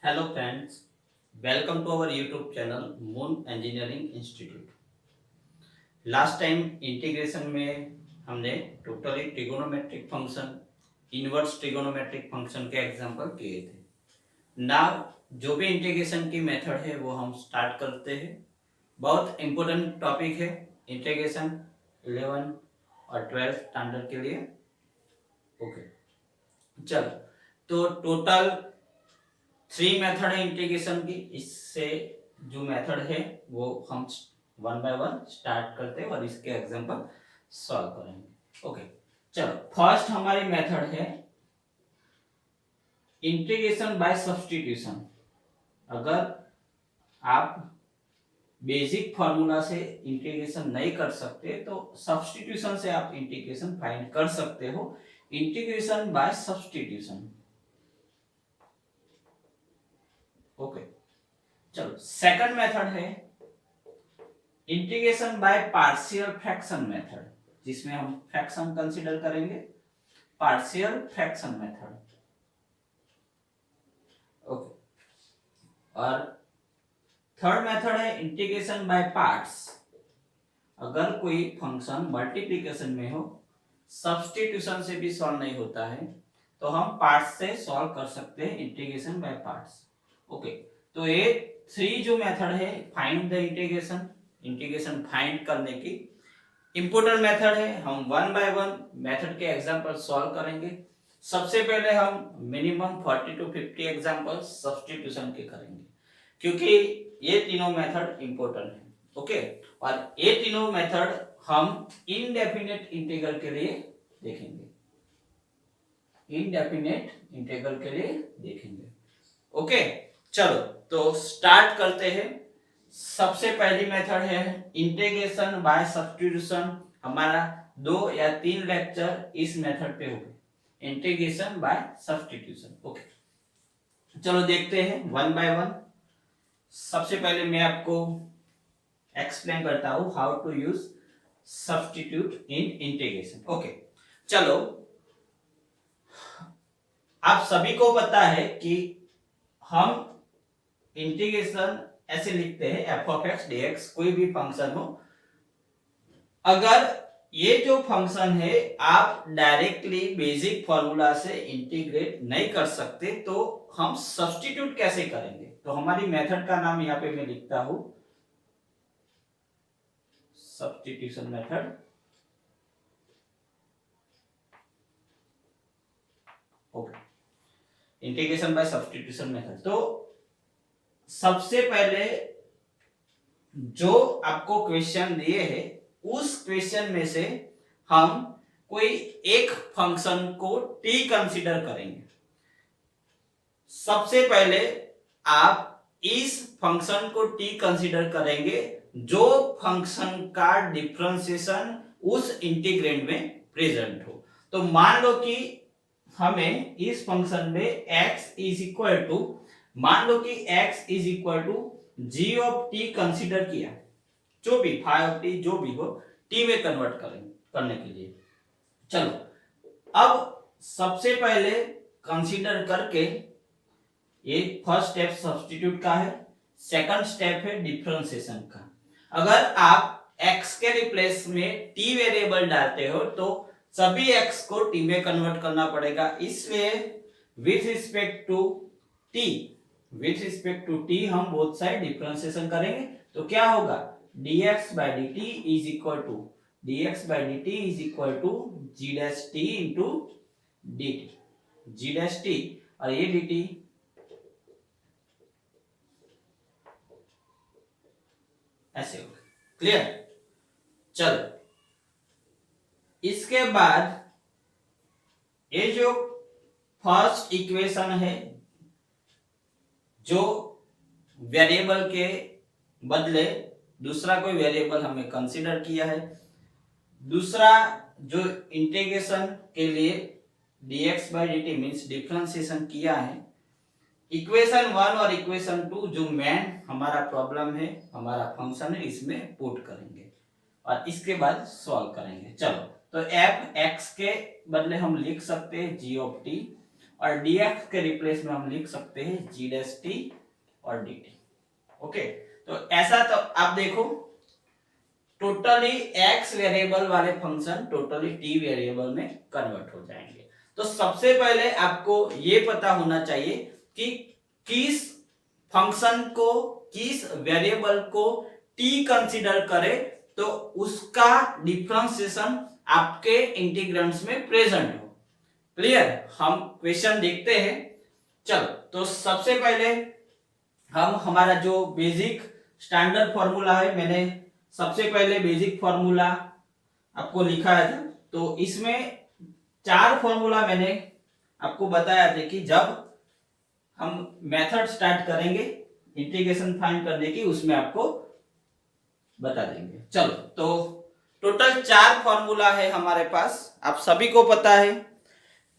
Hello friends, welcome to our YouTube channel Moon Engineering Institute. Last time integration में हमने totally trigonometric function, inverse trigonometric function के example किए थे। Now जो भी इंटीग्रेशन की मेथड है वो हम स्टार्ट करते हैं। बहुत इंपॉर्टेंट टॉपिक है इंटीग्रेशन 11 और 12 स्टैंडर्ड के लिए। ओके, चलो, तो टोटल 3 मेथड है इंटीग्रेशन की। इससे जो मेथड है वो हम वन बाय वन स्टार्ट करते हैं और इसके एग्जांपल सॉल्व करेंगे। ओके, चलो, फर्स्ट हमारी मेथड है इंटीग्रेशन बाय सब्स्टिट्यूशन। अगर आप बेसिक फार्मूला से इंटीग्रेशन नहीं कर सकते तो सब्स्टिट्यूशन से आप इंटीग्रेशन फाइंड कर सकते हो। Integration by substitution. ओके, चलो, सेकंड मेथड है integration by partial fraction method, जिसमें हम फ्रैक्शन कंसीडर करेंगे। Partial fraction method. ओके, और थर्ड मेथड है इंटीग्रेशन बाय पार्ट्स। अगर कोई फंक्शन मल्टीप्लिकेशन में हो, सब्स्टिट्यूशन से भी सॉल्व नहीं होता है, तो हम पार्ट्स से सॉल्व कर सकते हैं, इंटीग्रेशन बाय पार्ट्स। ओके, तो ये 3 जो मेथड है find the integration, integration find करने की इंपोर्टेंट मेथड है। हम वन बाय वन मेथड के एग्जांपल सॉल्व करेंगे। सबसे पहले हम मिनिमम 40 to 50 एग्जांपल सब्स्टिट्यूशन के करेंगे, क्योंकि ये तीनों मेथड इंपॉर्टेंट है। ओके, और ये तीनों मेथड हम इनडेफिनेट इंटीग्रल के लिए देखेंगे। इनडेफिनेट इंटीग्रल के लिए देखेंगे। ओके, चलो, तो स्टार्ट करते हैं। सबसे पहली मेथड है इंटीग्रेशन बाय सब्स्टिट्यूशन। हमारा 2 या 3 लेक्चर इस मेथड पे हो गए, इंटीग्रेशन बाय सब्स्टिट्यूशन। ओके, चलो देखते हैं वन बाय वन। सबसे पहले मैं आपको एक्सप्लेन करता हूं how to use substitute in integration. Okay, चलो, आप सभी को पता है कि हम इंटीग्रेशन ऐसे लिखते हैं F of x D x, कोई भी फंक्शन हो। अगर ये जो फंक्शन है आप डायरेक्टली बेसिक फॉर्मूला से इंटीग्रेट नहीं कर सकते, तो हम सब्स्टिट्यूट कैसे करेंगे? तो हमारी मेथड का नाम यहां पे मैं लिखता हूं, substitution method. Okay, integration by substitution method. तो सबसे पहले जो आपको क्वेश्चन दिए हैं उस क्वेश्चन में से हम कोई एक फंक्शन को t कंसीडर करेंगे। सबसे पहले आप इस फंक्शन को t कंसीडर करेंगे जो फंक्शन का डिफरेंशिएशन उस इंटीग्रैंड में प्रेजेंट हो। तो मान लो कि हमें इस फंक्शन में x इज इक्वल टू, मान लो कि x is equal to g of t consider किया, जो भी फाई ऑफ t जो भी हो t में कन्वर्ट करने के लिए। चलो, अब सबसे पहले कंसीडर करके ये फर्स्ट स्टेप सब्स्टिट्यूट का है, सेकंड स्टेप है डिफरेंशिएशन का। अगर आप x के रिप्लेस में t वेरिएबल डालते हो तो सभी x को t में कन्वर्ट करना पड़ेगा। इसलिए विथ रिस्पेक्ट टू t हम बोथ साइड डिफरेंशिएशन करेंगे। तो क्या होगा, dx by dt is equal to g dash t into dt, g dash t और ये dt ऐसे होगा। क्लियर? चलो, इसके बाद ये जो फर्स्ट इक्वेशन है, जो वेरिएबल के बदले दूसरा कोई वेरिएबल हमें कंसीडर किया है, दूसरा जो इंटीग्रेशन के लिए dx by dt means differentiation किया है, इक्वेशन 1 और इक्वेशन 2 जो मेन हमारा प्रॉब्लम है, हमारा फंक्शन है, इसमें पुट करेंगे और इसके बाद सॉल्व करेंगे। चलो, तो f x के बदले हम लिख सकते हैं g ऑफ t और dx के रिप्लेस में हम लिख सकते हैं g डैश t और dt। ओके, तो ऐसा तो आप देखो टोटली x वेरिएबल वाले फंक्शन टोटली t वेरिएबल में कन्वर्ट हो जाएंगे। तो सबसे पहले आपको ये पता होना चाहिए कि किस फंक्शन को, किस वेरिएबल को t कंसीडर करे तो उसका डिफरेंशिएशन आपके इंटीग्रेंड्स में प्रेजेंट हो। क्लियर? हम क्वेश्चन देखते हैं। चलो, तो सबसे पहले हम हमारा जो बेसिक स्टैंडर्ड फॉर्मूला है, मैंने सबसे पहले बेसिक फॉर्मूला आपको लिखा है था। तो इसमें 4 फॉर्मूला मैंने आपको बताया था कि जब हम मेथड स्टार्ट करेंगे इंटीग्रेशन फाइंड करने की, उसमें आपको बता देंगे। चलो, तो टोटल 4 फॉर्मूला है हमारे पास, आप सभी को पता है।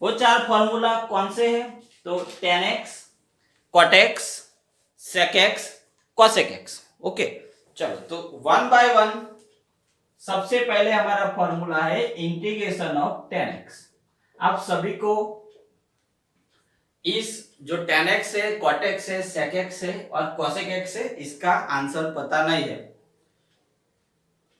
वो 4 फॉर्मूला कौन से हैं? तो tan x, cot x, sec x, cosec x। Okay, चलो, तो 1 बाय 1 सबसे पहले हमारा फॉर्मूला है इंटीग्रेशन ऑफ tan x। आप सभी को इस जो tan x है, cot x है, sec x है और cosec x है, इसका आंसर पता नहीं है।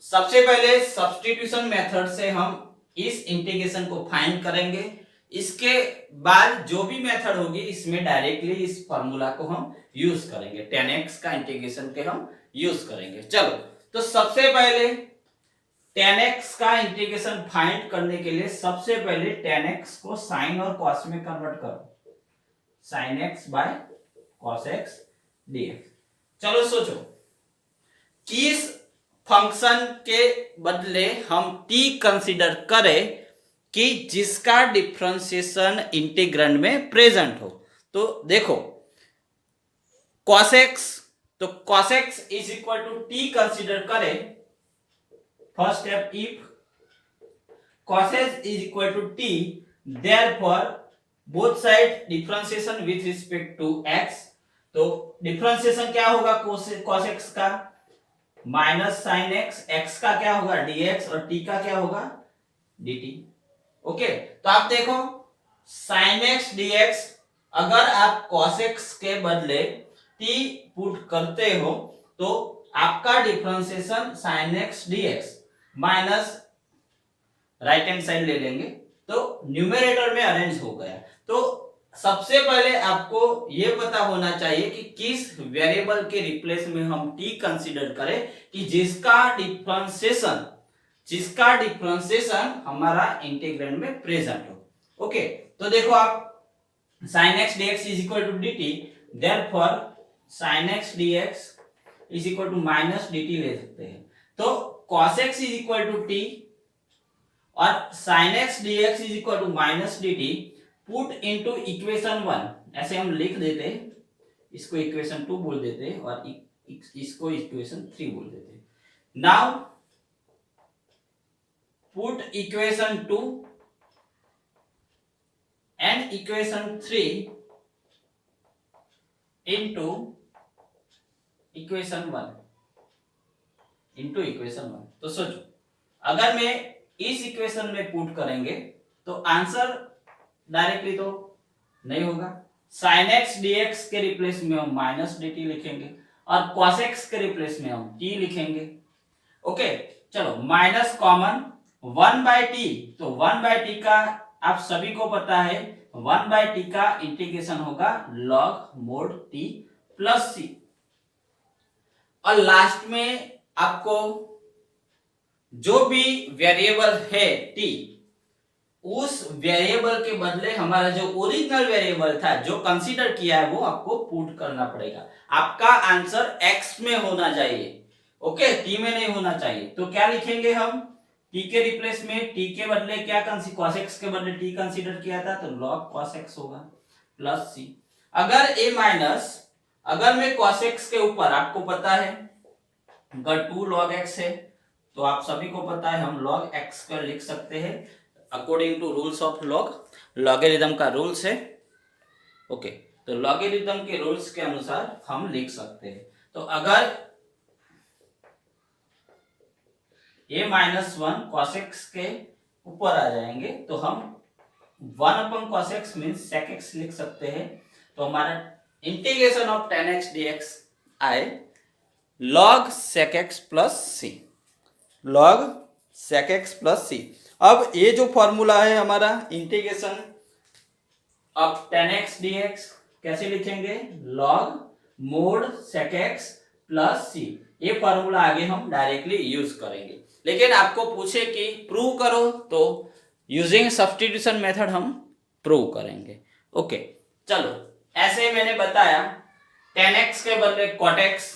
सबसे पहले सब्स्टिट्यूशन मेथड से हम इस इंटीग्रेशन को फाइंड करेंगे। इसके बाद जो भी मेथड होगी इसमें डायरेक्टली इस फॉर्मूला को हम यूज करेंगे, tan x का इंटीग्रेशन के हम यूज करेंगे। चलो, तो सबसे पहले tan x का इंटीग्रेशन फाइंड करने के लिए सबसे पहले tan x को sin और cos में कन्वर्ट करो, sin x by cos x dx। चलो सोचो, किस फंक्शन के बदले हम t कंसीडर करें कि जिसका डिफरेंशिएशन इंटीग्रैंड में प्रेजेंट हो। तो देखो cos x, तो cos x is equal to t consider करें। First step, if cos x is equal to t, therefore both side differentiation with respect to x। तो डिफरेंशिएशन क्या होगा cos x का? माइनस साइन x, x का क्या होगा dx और t का क्या होगा dt। ओके, तो आप देखो sin x dx, अगर आप cos x के बदले t पुट करते हो तो आपका differentiation sin x dx minus right hand side ले लेंगे तो न्यूमरेटर में अरेंज हो गया। तो सबसे पहले आपको यह पता होना चाहिए कि किस वेरिएबल के रिप्लेस में हम t कंसीडर करें कि जिसका डिफरेंशिएशन हमारा इंटीग्रैंड में प्रेजेंट हो। ओके, तो देखो आप sin x dx is equal to dt, therefore sin x dx is equal to minus dt ले सकते हैं। तो cos x is equal to t और sin x dx is equal to minus dt put into equation 1, ऐसे हम लिख देते हैं, इसको इक्वेशन 2 बोल देते हैं और इसको इक्वेशन 3 बोल देते हैं। Now put equation 2 and equation 3 into equation 1 into equation 1। तो सोचो, अगर मैं इस इक्वेशन में पुट करेंगे तो आंसर डायरेक्टली तो नहीं होगा। sin x dx के रिप्लेस में हम माइनस dt लिखेंगे और cos x के रिप्लेस में हम t लिखेंगे। ओके, चलो, माइनस कॉमन 1 बाय टी, तो 1 बाय टी का आप सभी को पता है 1 बाय टी का इंटीग्रेशन होगा log mod t plus c। और लास्ट में आपको जो भी वेरिएबल है t, उस वेरिएबल के बदले हमारा जो ओरिजिनल वेरिएबल था जो कंसीडर किया है वो आपको पुट करना पड़ेगा। आपका आंसर x में होना चाहिए, ओके, t में नहीं होना चाहिए। तो क्या लिखेंगे हम? t के रिप्लेस में t के बदले क्या cos x के बदले t कंसीडर किया था तो log cos x होगा प्लस c। अगर a माइनस, अगर मैं cos x के ऊपर आपको पता है अगर 2 log x है तो आप सभी को पता है हम log x कर लिख सकते हैं according to rules of logarithm का रूल्स है। ओके, तो लॉगरिथम के रूल्स के अनुसार हम लिख सकते हैं। तो अगर a माइनस 1 cos x के ऊपर आ जाएंगे तो हम 1/cos x means sec x लिख सकते हैं। तो हमारा integration of tan x dx आए log sec x plus C, log sec x plus C. अब ये जो फॉर्मूला है हमारा integration of tan x dx कैसे लिखेंगे, log mod sec x plus C. ये फॉर्मूला आगे हम डायरेक्टली यूज करेंगे, लेकिन आपको पूछे कि प्रूव करो तो यूजिंग सब्स्टिट्यूशन मेथड हम प्रूव करेंगे। ओके चलो, ऐसे ही मैंने बताया tan x के बदले cot x,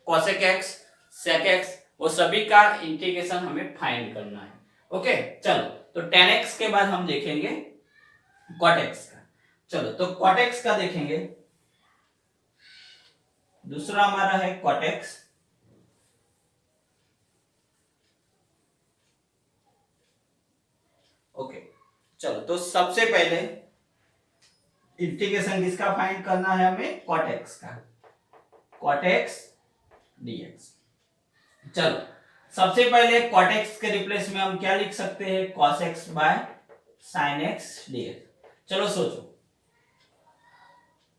cosec x, sec x, वो सभी का इंटीग्रेशन हमें फाइंड करना है। ओके चलो, तो tan x के बाद हम देखेंगे cot x का। चलो तो cot x का देखेंगे, दूसरा हमारा है cot x। ओके चलो, तो सबसे पहले इंटीग्रेशन किसका फाइंड करना है हमें, cot x का, cot x dx। चलो सबसे पहले cot x के रिप्लेस में हम क्या लिख सकते हैं, cos x by sin x dx। चलो सोचो,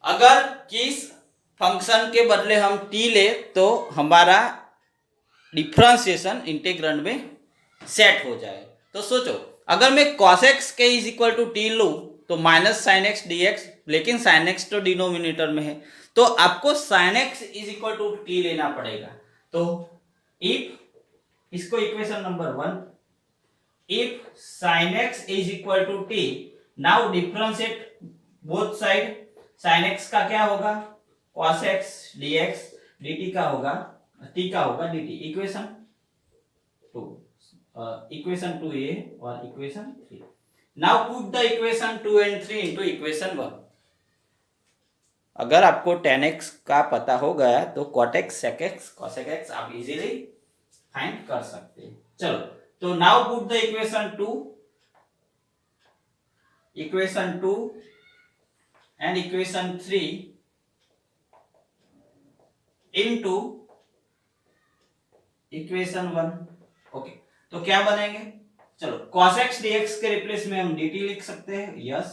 अगर किस फंक्शन के बदले हम t ले तो हमारा डिफरेंशिएशन इंटीग्रैंड में सेट हो जाए। तो सोचो, अगर मैं cos x के इज इक्वल टू टी लूँ तो minus sine X D X, लेकिन साइन एक्स तो डिनोमिनेटर में है, तो आपको sine X is equal to T लेना पड़ेगा। तो इफ, इसको equation number 1, if sine X is equal to T, now differentiate both side. Sine X का क्या होगा, cos x dx, dt का होगा, t का होगा dt। इक्वेशन 2, इक्वेशन 2a और equation 3। Now put the equation 2 and 3 into equation 1। अगर आपको tan x का पता हो गया तो cot x, sec x, cosec x आप इजीली फाइंड कर सकते हैं। चलो तो now put the equation 2, equation 2 and equation 3 into equation 1। Okay तो क्या बनेंगे, चलो cos x dx के रिप्लेस में हम dt लिख सकते हैं, यस।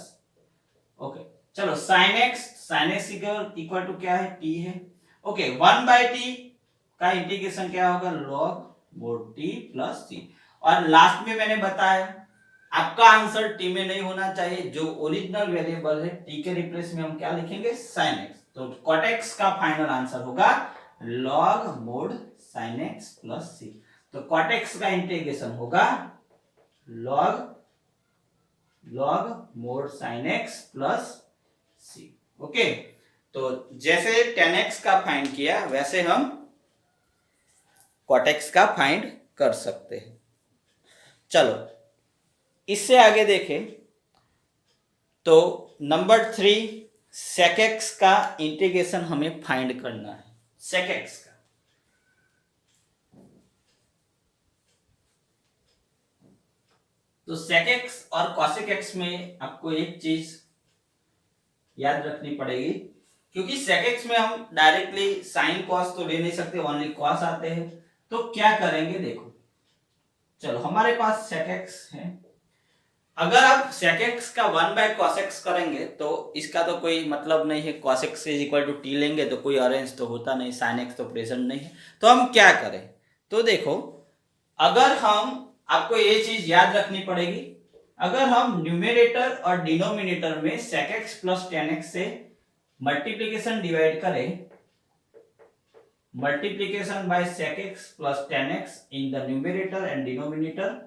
ओके चलो sin x इक्वल टू क्या है, t है। ओके 1/t का इंटीग्रेशन क्या होगा, log mod t plus t। और लास्ट में मैंने बताया आपका आंसर t में नहीं होना चाहिए, जो ओरिजिनल वेरिएबल है t के रिप्लेस में हम क्या लिखेंगे, sin x। तो cot x का फाइनल आंसर होगा log mod sin x plus c। तो cot x का इंटीग्रेशन होगा log mod sin x plus c। Okay तो जैसे tan x का फाइंड किया वैसे हम cot x का फाइंड कर सकते हैं। चलो इससे आगे देखें तो नंबर 3 sec x का इंटीग्रेशन हमें फाइंड करना है, sec x का। तो sec x और cosec x में आपको एक चीज याद रखनी पड़ेगी, क्योंकि sec x में हम डायरेक्टली sin cos तो ले नहीं सकते, ओनली cos आते हैं। तो क्या करेंगे देखो, चलो हमारे पास sec x है, अगर आप sec x का 1/cos x करेंगे तो इसका तो कोई मतलब नहीं है, cos x is equal to T लेंगे तो कोई अरेंज तो होता नहीं, sin x तो प्रेजेंट नहीं है। तो हम क्या करें, तो देखो अगर हम, आपको ये चीज याद रखनी पड़ेगी, अगर हम न्यूमेरेटर और डिनोमिनेटर में sec x plus tan x से मल्टीप्लीकेशन डिवाइड करें, multiplication bye sec x plus tan x in the numerator and denominator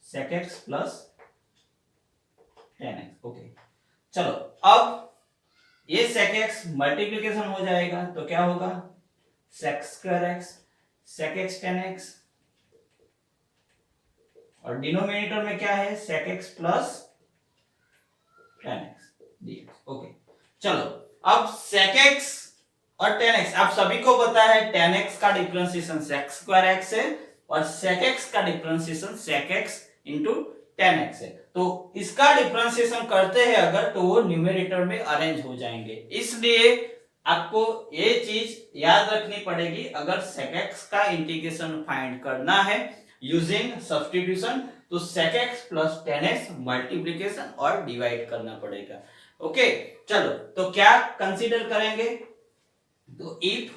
sec x plus tan x। Okay चलो अब ये sec x मल्टीप्लीकेशन हो जाएगा तो क्या होगा, sec square x, sec x tan x, और डिनोमिनेटर में क्या है, sec x plus tan x dx। Okay चलो अब sec x और tan x, आप सभी को पता है tan x का डिफरेंशिएशन sec स्क्वायर x है और sec x का differentiation sec x into tan x है। तो इसका डिफरेंशिएशन करते हैं अगर, तो वो न्यूमेरेटर में अरेंज हो जाएंगे। इसलिए आपको ये चीज याद रखनी पड़ेगी, अगर sec x का इंटीग्रेशन फाइंड करना है यूजिंग सब्स्टिट्यूशन तो sec x plus tan x multiplication और डिवाइड करना पड़ेगा। ओके चलो तो क्या कंसीडर करेंगे, तो इफ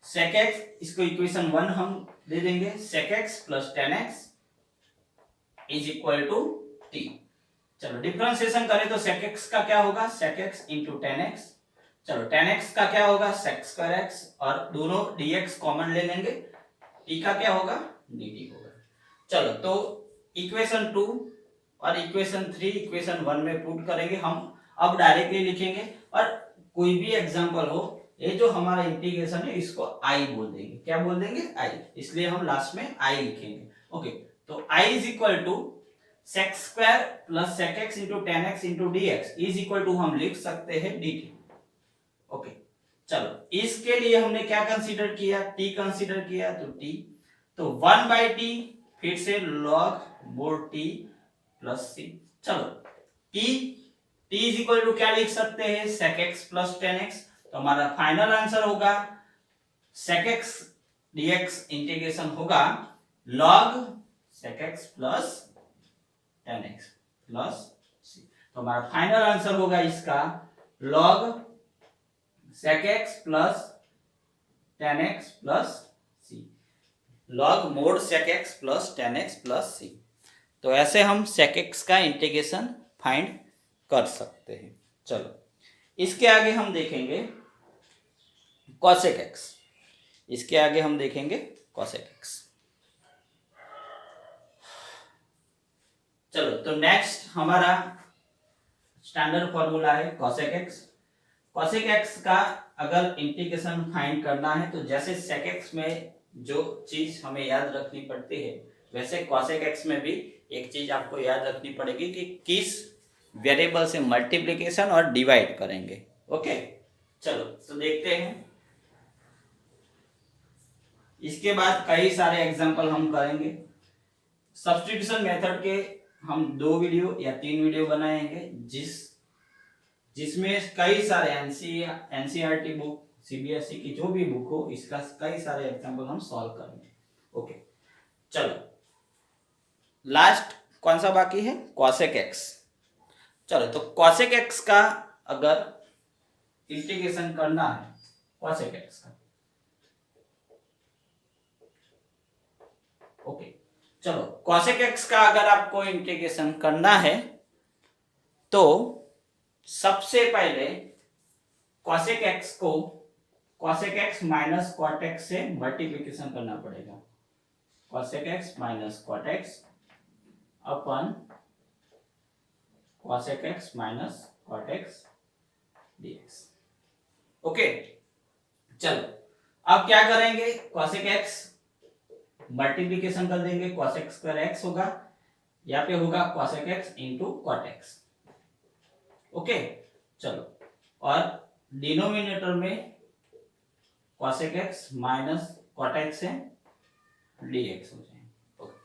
sec x, इसको इक्वेशन 1 हम दे देंगे, sec x plus tan x is equal to t। चलो डिफरेंशिएशन करें तो sec x का क्या होगा, sec x into tan x। चलो tan x का क्या होगा, sec स्क्वायर x, और दोनों dx कॉमन ले लेंगे, t का क्या होगा, dt होगा। चलो तो इक्वेशन 2 और इक्वेशन 3 इक्वेशन 1 में पुट करेंगे हम। अब डायरेक्टली लिखेंगे, और कोई भी एग्जांपल हो, ये जो हमारा इंटीग्रेशन है इसको i बोल देंगे। क्या बोल देंगे, i, इसलिए हम लास्ट में i लिखेंगे। ओके तो i is equal to sec square plus sec x into tan x into dx is equal to हम लिख सकते हैं dt। ओके चलो इसके लिए हमने क्या कंसीडर किया, t कंसीडर किया, तो t, तो 1 बाई टी, फिर से log mod t plus c। चलो t इज इक्वल टू क्या लिख सकते हैं, sec x plus tan x। तो हमारा फाइनल आंसर होगा sec x dx इंटीग्रेशन होगा log sec x plus tan x plus c। तो हमारा फाइनल आंसर होगा इसका log sec x plus tan x plus c, log mode sec x plus tan x plus c। तो ऐसे हम sec x का integration find कर सकते हैं। चलो इसके आगे हम देखेंगे cosec x, इसके आगे हम देखेंगे cosec x। चलो तो नेक्स्ट हमारा स्टैंडर्ड फॉर्मूला है cosec x। cosec x का अगर इंटीग्रेशन फाइंड करना है तो जैसे sec x में जो चीज हमें याद रखनी पड़ती है, वैसे cosec x में भी एक चीज आपको याद रखनी पड़ेगी कि किस वेरिएबल से मल्टीप्लिकेशन और डिवाइड करेंगे। ओके चलो तो देखते हैं। इसके बाद कई सारे एग्जांपल हम करेंगे। सब्स्टिट्यूशन मेथड के हम 2 वीडियो या 3 वीडियो बनाएंगे, जिसमें कई सारे एनसीईआरटी बुक, सीबीएसई की जो भी बुक हो, इसका कई सारे एग्जांपल हम सॉल्व करेंगे। ओके चलो लास्ट कौन सा बाकी है, cosec x। चलो तो cosec x का अगर इंटीग्रेशन करना है, cosec x का, ओके चलो cosec x का अगर आपको इंटीग्रेशन करना है तो सबसे पहले cosec x को cosec x minus cot x से मल्टीप्लिकेशन करना पड़ेगा। cosec x minus cot x अपन cosec x minus cot x dx। Okay चलो अब क्या करेंगे, cosec x मल्टीप्लिकेशन कर देंगे, cosec स्क्वायर x होगा, यहाँ पे होगा cosec x into cot x। Okay चलो और डिनोमिनेटर में cosec x minus cot x है, dx हो जाएगा। ओके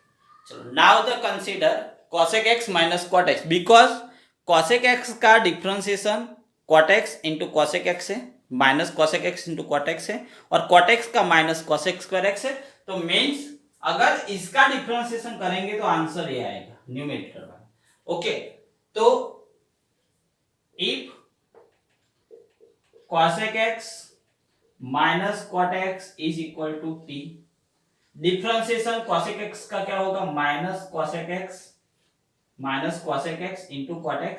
चलो now the consider cosec x minus cot x, because cosec x का differentiation cot x into cosec x है, minus cosec x into cot x है, और cot x का minus cosec square x है। तो मीन्स अगर इसका डिफरेंशिएशन करेंगे तो आंसर ये आएगा न्यूमेरिटर वाला। ओके तो if cosec x minus cot x is equal to t, differentiation cosec x का क्या होगा, minus cosec x into cot x,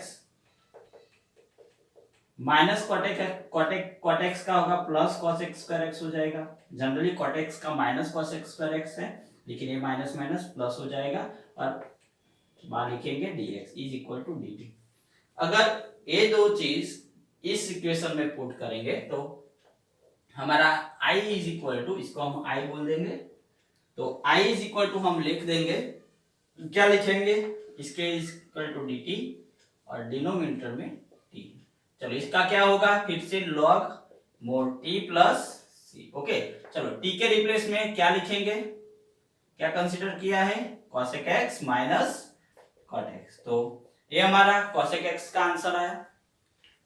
minus cot x का होगा प्लस cosec स्क्वायर x हो जाएगा। जनरली cot x का माइनस cosec स्क्वायर x है, लेकिन ये माइनस माइनस प्लस हो जाएगा, और बाहर लिखेंगे dx is equal to dt। अगर ये दो चीज इस इक्वेशन में पुट करेंगे तो हमारा i इज इक्वल टू, इसको हम i बोल देंगे, तो i इज इक्वल टू हम लिख देंगे, क्या लिखेंगे, इसके इज इक्वल टू dt और डिनोमिनेटर में t। चलो इसका क्या होगा, फिर से log mod t plus c। Okay चलो t के रिप्लेस में क्या लिखेंगे, क्या कंसीडर किया है, cosec x minus cot x। तो ये हमारा cosec x का आंसर आया।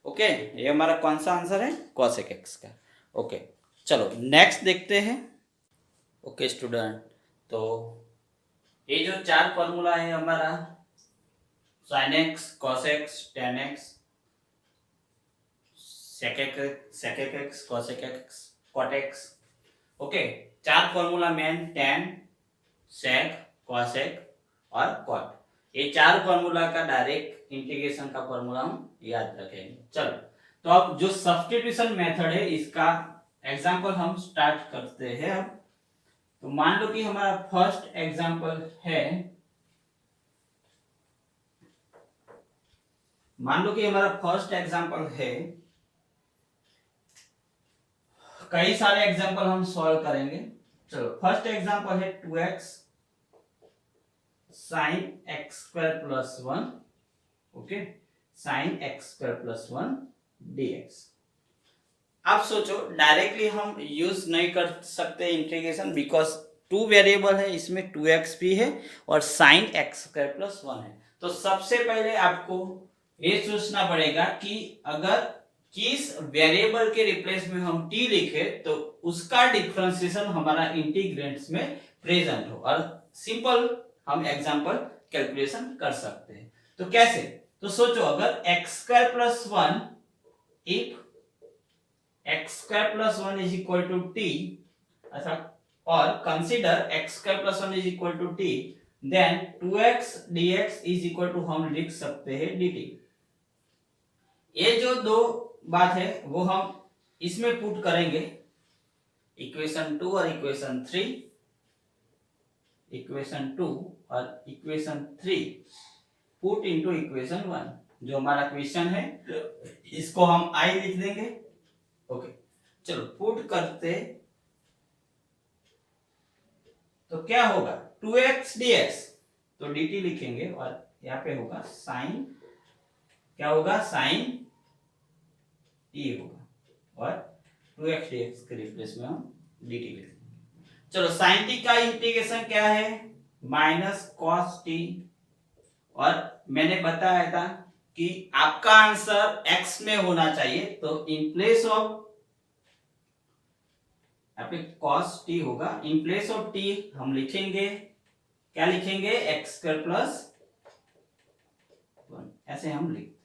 ओके ये हमारा कौन सा आंसर है, cosec x का। ओके चलो नेक्स्ट देखते हैं। ओके स्टूडेंट, तो ये जो चार फॉर्मूला है हमारा sin x cos x tan x sec x cosec x cot x, okay. चार formula main tan sec cosec और cot, ये चार फॉर्मूला का डायरेक्ट इंटीग्रेशन का फॉर्मूला हम याद रखेंगे। चलो, तो अब जो सब्स्टिट्यूशन मेथड है इसका एग्जांपल हम स्टार्ट करते हैं। अब तो मान लो कि हमारा फर्स्ट एग्जांपल है, मान लो कि हमारा फर्स्ट एग्जांपल है, कई सारे एग्जांपल हम सॉल्व करेंगे। चलो, फर्स्ट एग्जांपल है 2x sin x square plus 1, okay, sin x square plus 1 dx। आप सोचो, डायरेक्टली हम यूज नहीं कर सकते इंटीग्रेशन, बिकॉज टू वेरिएबल है, इसमें 2x भी है और sin x square plus 1 है। तो सबसे पहले आपको ये सोचना पड़ेगा कि अगर किस वेरिएबल के रिप्लेस में हम t लिखे तो उसका डिफरेंशिएशन हमारा इंटीग्रेंट्स में प्रेजेंट हो, और सिंपल हम एग्जांपल कैलकुलेशन कर सकते हैं। तो कैसे? तो सोचो, अगर x square plus 1, if x square plus 1 is equal to t, अच्छा, और consider x square plus 1 is equal to t, then 2x dx is equal to हम लिख सकते हैं dt। ये जो दो बात है वो हम इसमें पुट करेंगे, इक्वेशन 2 और इक्वेशन 3, इक्वेशन 2 और इक्वेशन 3 पुट इनटू इक्वेशन 1। जो हमारा क्वेश्चन है इसको हम i लिख देंगे, ओके। चलो, पुट करते तो क्या होगा, 2x dx, तो dt लिखेंगे और यहाँ पे होगा साइन, क्या होगा, साइन t होगा, और 2x dx के रिप्लेस में हम dt लिखेंगे। चलो, साइन t का इंटीग्रेशन क्या है, माइनस कॉस t, और मैंने बताया था कि आपका आंसर x में होना चाहिए, तो इन प्लेस ऑफ cos t होगा, इन प्लेस ऑफ t हम लिखेंगे, क्या लिखेंगे, x स्क्वायर प्लस 1, ऐसे हम लिखते।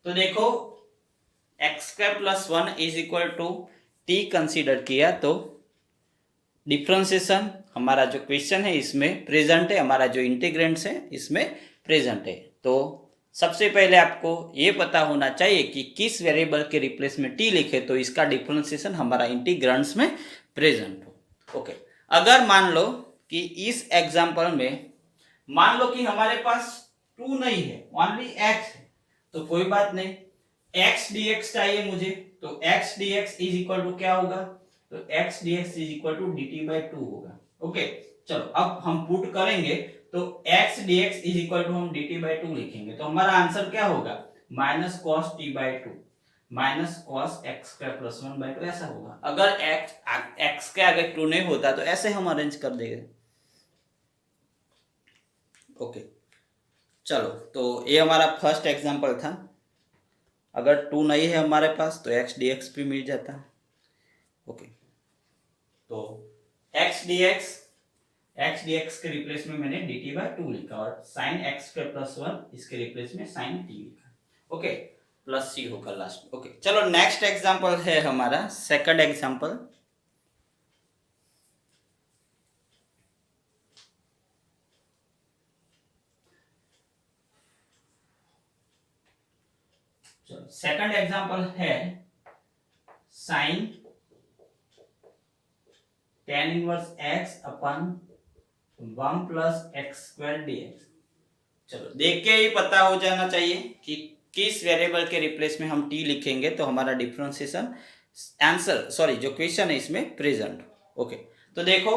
तो देखो, x square plus 1 is equal to t consider किया तो डिफरेंशिएशन हमारा जो क्वेश्चन है इसमें प्रेजेंट है, हमारा जो इंटीग्रेंट्स है इसमें प्रेजेंट है। तो सबसे पहले आपको ये पता होना चाहिए कि किस वेरिएबल के रिप्लेस में t लिखे तो इसका डिफरेंशिएशन हमारा इंटीग्रेंट्स में प्रेजेंट हो, ओके। अगर मान लो कि इस एग्जांपल में मान लो कि हमारे पास 2 नहीं है, ओनली x है, तो कोई बात नहीं, x dx चाहिए मुझे, तो x dx is equal to क्या होगा, तो x dx is equal to dt by 2 होगा, ओके। चलो, अब हम पुट करेंगे तो x dx is equal to हम dt बाई 2 लिखेंगे, तो हमारा आंसर क्या होगा, minus cos t by 2 minus cos x square plus 1 by 2, ऐसा होगा। अगर x के आगे 2 नहीं होता तो ऐसे हम अरेंज कर देंगे, ओके। चलो, तो ये हमारा फर्स्ट एग्जांपल था। अगर 2 नहीं है हमारे पास तो x dx भी मिल जाता, ओके। तो x dx के रिप्लेस में मैंने dt बाय 2 लिखा, और sin x स्क्वायर प्लस 1 इसके रिप्लेस में sin t लिखा, ओके, प्लस c होगा लास्ट, ओके। चलो, नेक्स्ट एग्जांपल है हमारा सेकंड एग्जांपल। सेकंड एग्जांपल है sin tan इनवर्स x अपन 1 प्लस x स्क्वायर dx। चलो, देख के ही पता हो जाना चाहिए कि किस वेरिएबल के रिप्लेस में हम t लिखेंगे तो हमारा डिफरेंशिएशन आंसर, सॉरी, जो क्वेश्चन है इसमें प्रेजेंट, ओके। तो देखो,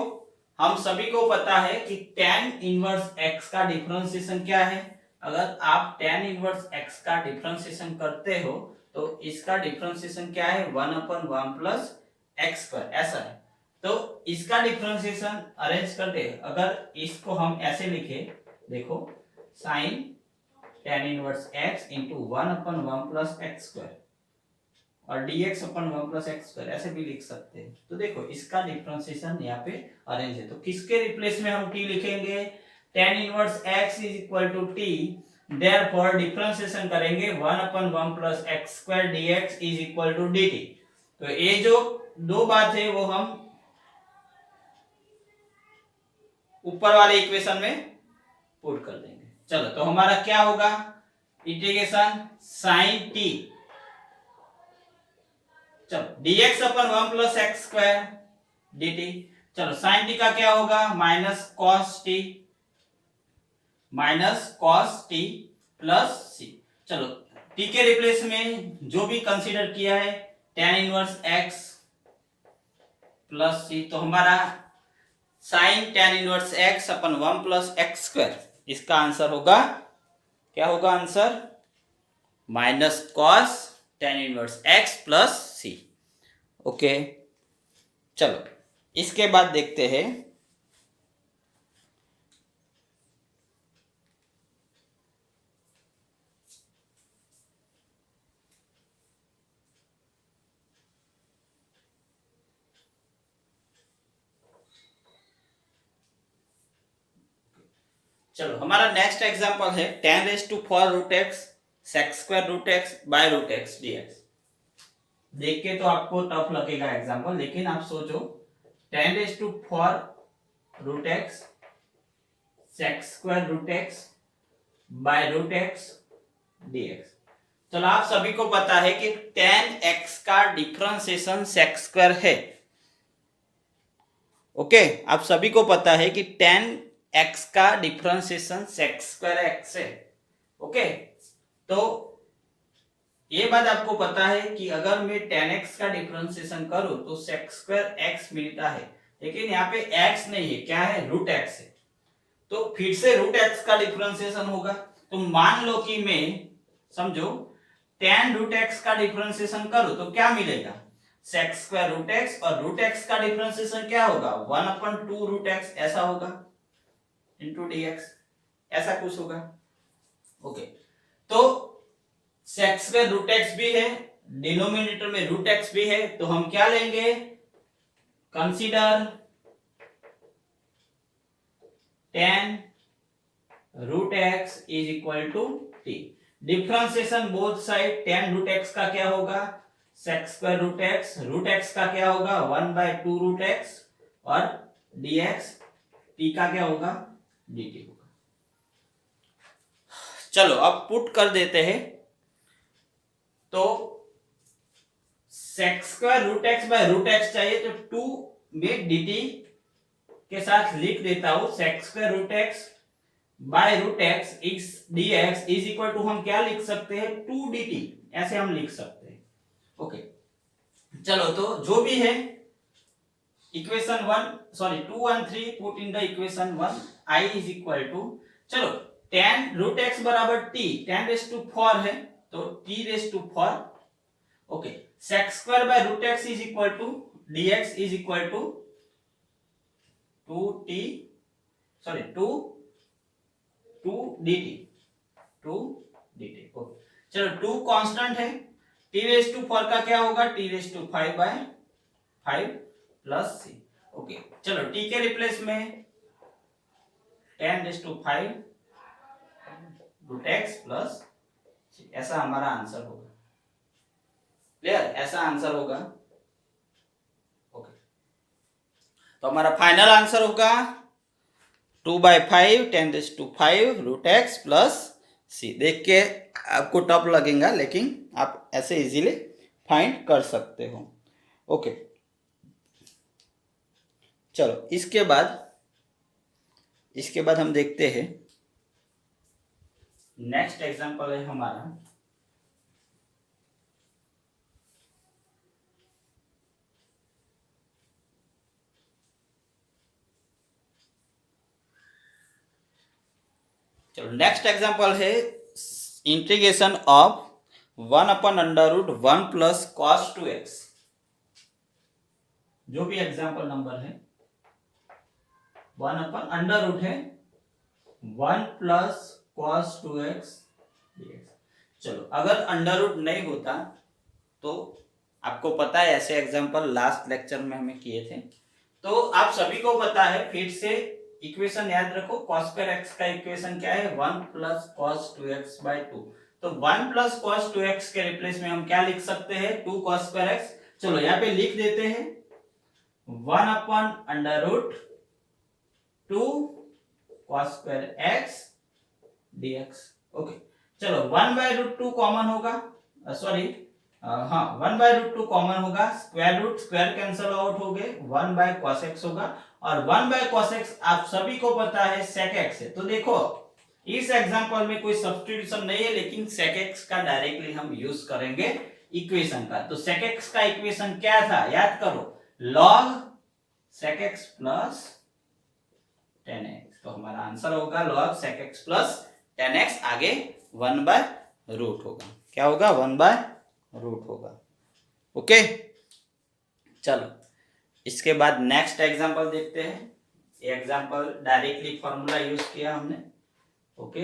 हम सभी को पता है कि tan इनवर्स x का डिफरेंशिएशन क्या है। अगर आप tan इनवर्स x का डिफरेंशिएशन करते हो तो इसका डिफरेंशिएशन क्या है, 1/1 प्लस x स्क्वायर, ऐसा है। तो इसका डिफरेंशिएशन अरेंज करते हैं, अगर इसको हम ऐसे लिखे, देखो, sine tan inverse x into 1/1 plus x square और dx upon 1 plus x square, ऐसे भी लिख सकते हैं। तो देखो, इसका डिफरेंशिएशन यहाँ पे अरेंज है, तो किसके रिप्लेस में हम t लिखेंगे, tan inverse x is equal to t, therefore differentiation करेंगे 1/1 plus x square dx is equal to dt। तो ये जो दो बात है वो हम ऊपर वाले इक्वेशन में पुट कर देंगे। चलो तो हमारा क्या होगा, इंटीग्रेशन sin t, चलो dx upon 1 plus x square dt। चलो sin t का क्या होगा, minus cos t plus c। चलो t के रिप्लेस में जो भी कंसीडर किया है tan inverse x plus c, तो हमारा sin tan इनवर्स x अपन 1 प्लस एक्स स्क्वायर, इसका आंसर होगा, क्या होगा answer, minus cos tan inverse x plus c। Okay, चलो इसके बाद देखते हैं चलो हमारा नेक्स्ट एग्जांपल है tan raise to 4 root x sec square root x by root x dx। देख के तो आपको टफ लगेगा एग्जांपल, लेकिन आप सोचो tan raise to 4 root x sec square root x by root x dx। चलो आप सभी को पता है कि tan x का डिफरेंशिएशन सेक स्क्वायर है। ओके, आप सभी को पता है कि tan x का डिफरेंशिएशन सेक स्क्वायर एक्स है। ओके, तो ये बात आपको पता है कि अगर मैं tan x का डिफरेंशिएशन करूं तो सेक स्क्वायर x मिलता है, लेकिन यहाँ पे x नहीं है, क्या है, रूट x है। तो फिर से रूट x का डिफरेंशिएशन होगा। तो मान लो कि मैं, समझो, tan रूट x का डिफरेंशिएशन करूं तो क्या मिलेगा, सेक स्क्वायर रूट x, और रूट x का डिफरेंशिएशन क्या होगा, 1/2 रूट x, ऐसा होगा, इंटू dx, ऐसा कुछ होगा। ओके, तो सेक स्क्वायर रूट एक्स भी है, डिनोमिनेटर में रूट एक्स भी है, तो हम क्या लेंगे, consider tan root x is equal to t। Differentiation both side, tan root x का क्या होगा, सेक स्क्वायर रूट एक्स का क्या होगा, 1/2 रूट एक्स, और dx t का क्या होगा, dt होगा। चलो अब पुट कर देते हैं, तो sec square root x by root x चाहिए, तो 2 में dt के साथ लिख देता हूं, sec square root x by root x इस dx इज इक्वल टू, हम क्या लिख सकते हैं, 2 dt, ऐसे हम लिख सकते हैं। ओके, चलो तो जो भी है equation 2 and 3 put in the equation 1, i is equal to, चलो tan रूट एक्स बराबर t, tan रेज टू 4 है तो t raise to 4। Okay, sec square by root x is equal to dx is equal to 2 dt। Okay, चलो 2 constant है, t raise to 4 का क्या होगा, t raise to 5/5 plus c। Okay, चलो t के replace में tan raise to 5 root x plus, ऐसा हमारा आंसर होगा। क्लियर, ऐसा आंसर होगा। ओके, तो हमारा फाइनल आंसर होगा 2/5 tan raise to 5 root x plus C. देख के आपको टफ लगेगा, लेकिन आप ऐसे इजीली फाइंड कर सकते हो। ओके, चलो इसके बाद हम देखते हैं, नेक्स्ट एग्जांपल है हमारा, चलो नेक्स्ट एग्जांपल है integration of 1/√1 plus cos 2x। जो भी एग्जांपल नंबर है 1/√1 है 1 प्लस cos 2x dx। चलो अगर अंडर नहीं होता तो आपको पता है, ऐसे एग्जांपल लास्ट लेक्चर में हमें किए थे, तो आप सभी को पता है, फिर से इक्वेशन याद रखो, cos स्क्वायर x का इक्वेशन क्या है, 1 प्लस cos 2x बाय 2। तो 1 प्लस cos 2x के रिप्लेस में हम क्या लिख सकते हैं, 2 cos स्क्वायर x। चलो यहाँ पे लिख देते हैं 1 upon under root 2 cos square x dx। Okay, चलो 1 बाय रूट 2 कॉमन होगा, सॉरी हाँ 1 बाय रूट 2 कॉमन होगा, square root square cancel out हो गए, 1 बाय cos x होगा, और 1 बाय cos x आप सभी को पता है sec x है। तो देखो इस एग्जांपल में कोई सब्स्टिट्यूशन नहीं है, लेकिन sec x का डायरेक्टली हम यूज करेंगे इक्वेशन का। तो sec x का इक्वेशन क्या था, याद करो, log sec x plus tan x। तो हमारा आंसर होगा log sec x plus tan x, आगे 1 बाय रूट होगा, क्या होगा, 1 बाय रूट होगा। ओके, चलो इसके बाद नेक्स्ट एग्जांपल देखते हैं। ये एग्जांपल डायरेक्टली फॉर्मूला यूज किया हमने। ओके,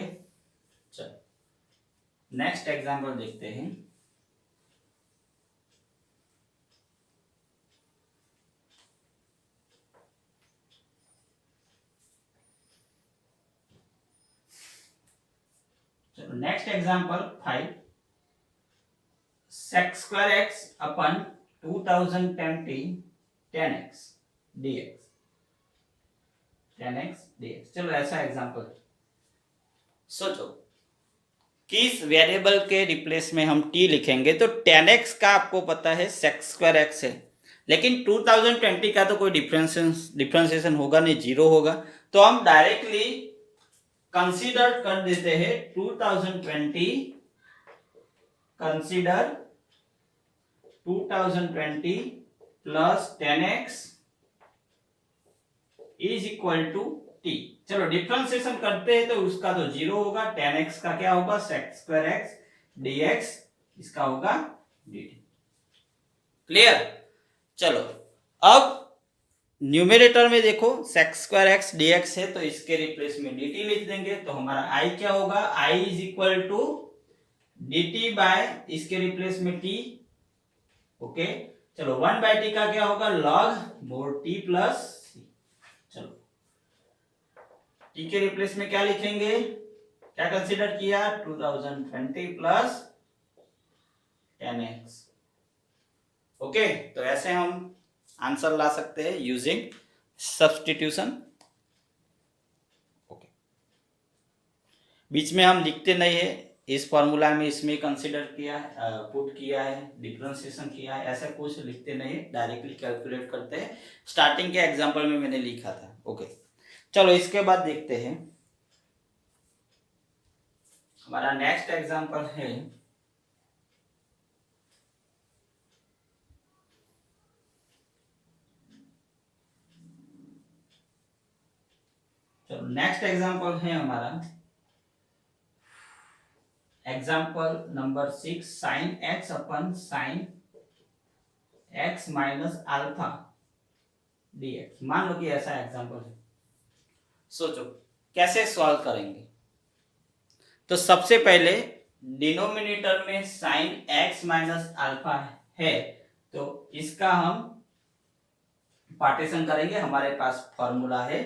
चलो नेक्स्ट एग्जांपल देखते हैं। चलो next example 5, sec square x अपन 2020 tan x dx, tan x dx। चलो ऐसा एग्जांपल सोचो, किस वेरिएबल के रिप्लेस में हम t लिखेंगे। तो tan x का आपको पता है sec square x है, लेकिन 2020 का तो कोई डिफरेंशिएशन होगा नहीं, जीरो होगा। तो हम डायरेक्टली कंसीडर कर देते हैं 2020, consider 2020 plus tan x is equal to t। चलो डिफरेंशिएशन करते हैं तो उसका तो जीरो होगा, tan x का क्या होगा, sec स्क्वायर x dx, इसका होगा dt। क्लियर। चलो अब न्यूमरेटर में देखो sec स्क्वायर x dx है, तो इसके रिप्लेस में dt लिख देंगे। तो हमारा i क्या होगा, i is equal to dt by इसके रिप्लेस में t। ओके, चलो 1 बाय टी का क्या होगा, log mod t plus c. चलो टी के रिप्लेस में क्या लिखेंगे, क्या कंसीडर किया, 2020 प्लस tan x। ओके, तो ऐसे हम आंसर ला सकते हैं यूजिंग सब्स्टिट्यूशन। ओके, बीच में हम लिखते नहीं है, इस फॉर्मूला में इसमें कंसीडर किया है, पुट किया है, डिफरेंशिएशन किया है, ऐसा कुछ लिखते नहीं, डायरेक्टली कैलकुलेट करते हैं। स्टार्टिंग के एग्जांपल में मैंने लिखा था। ओके, चलो इसके बाद देखते हैं हमारा नेक्स्ट एग्जांपल है चलो नेक्स्ट एग्जांपल है हमारा example number 6, sine x upon sine x minus alpha dx। मान लो कि ऐसा एग्जांपल है, सोचो कैसे सॉल्व करेंगे। तो सबसे पहले डिनोमिनेटर में साइन x माइनस अल्फा है, तो इसका हम पार्टीशन करेंगे। हमारे पास फॉर्मूला है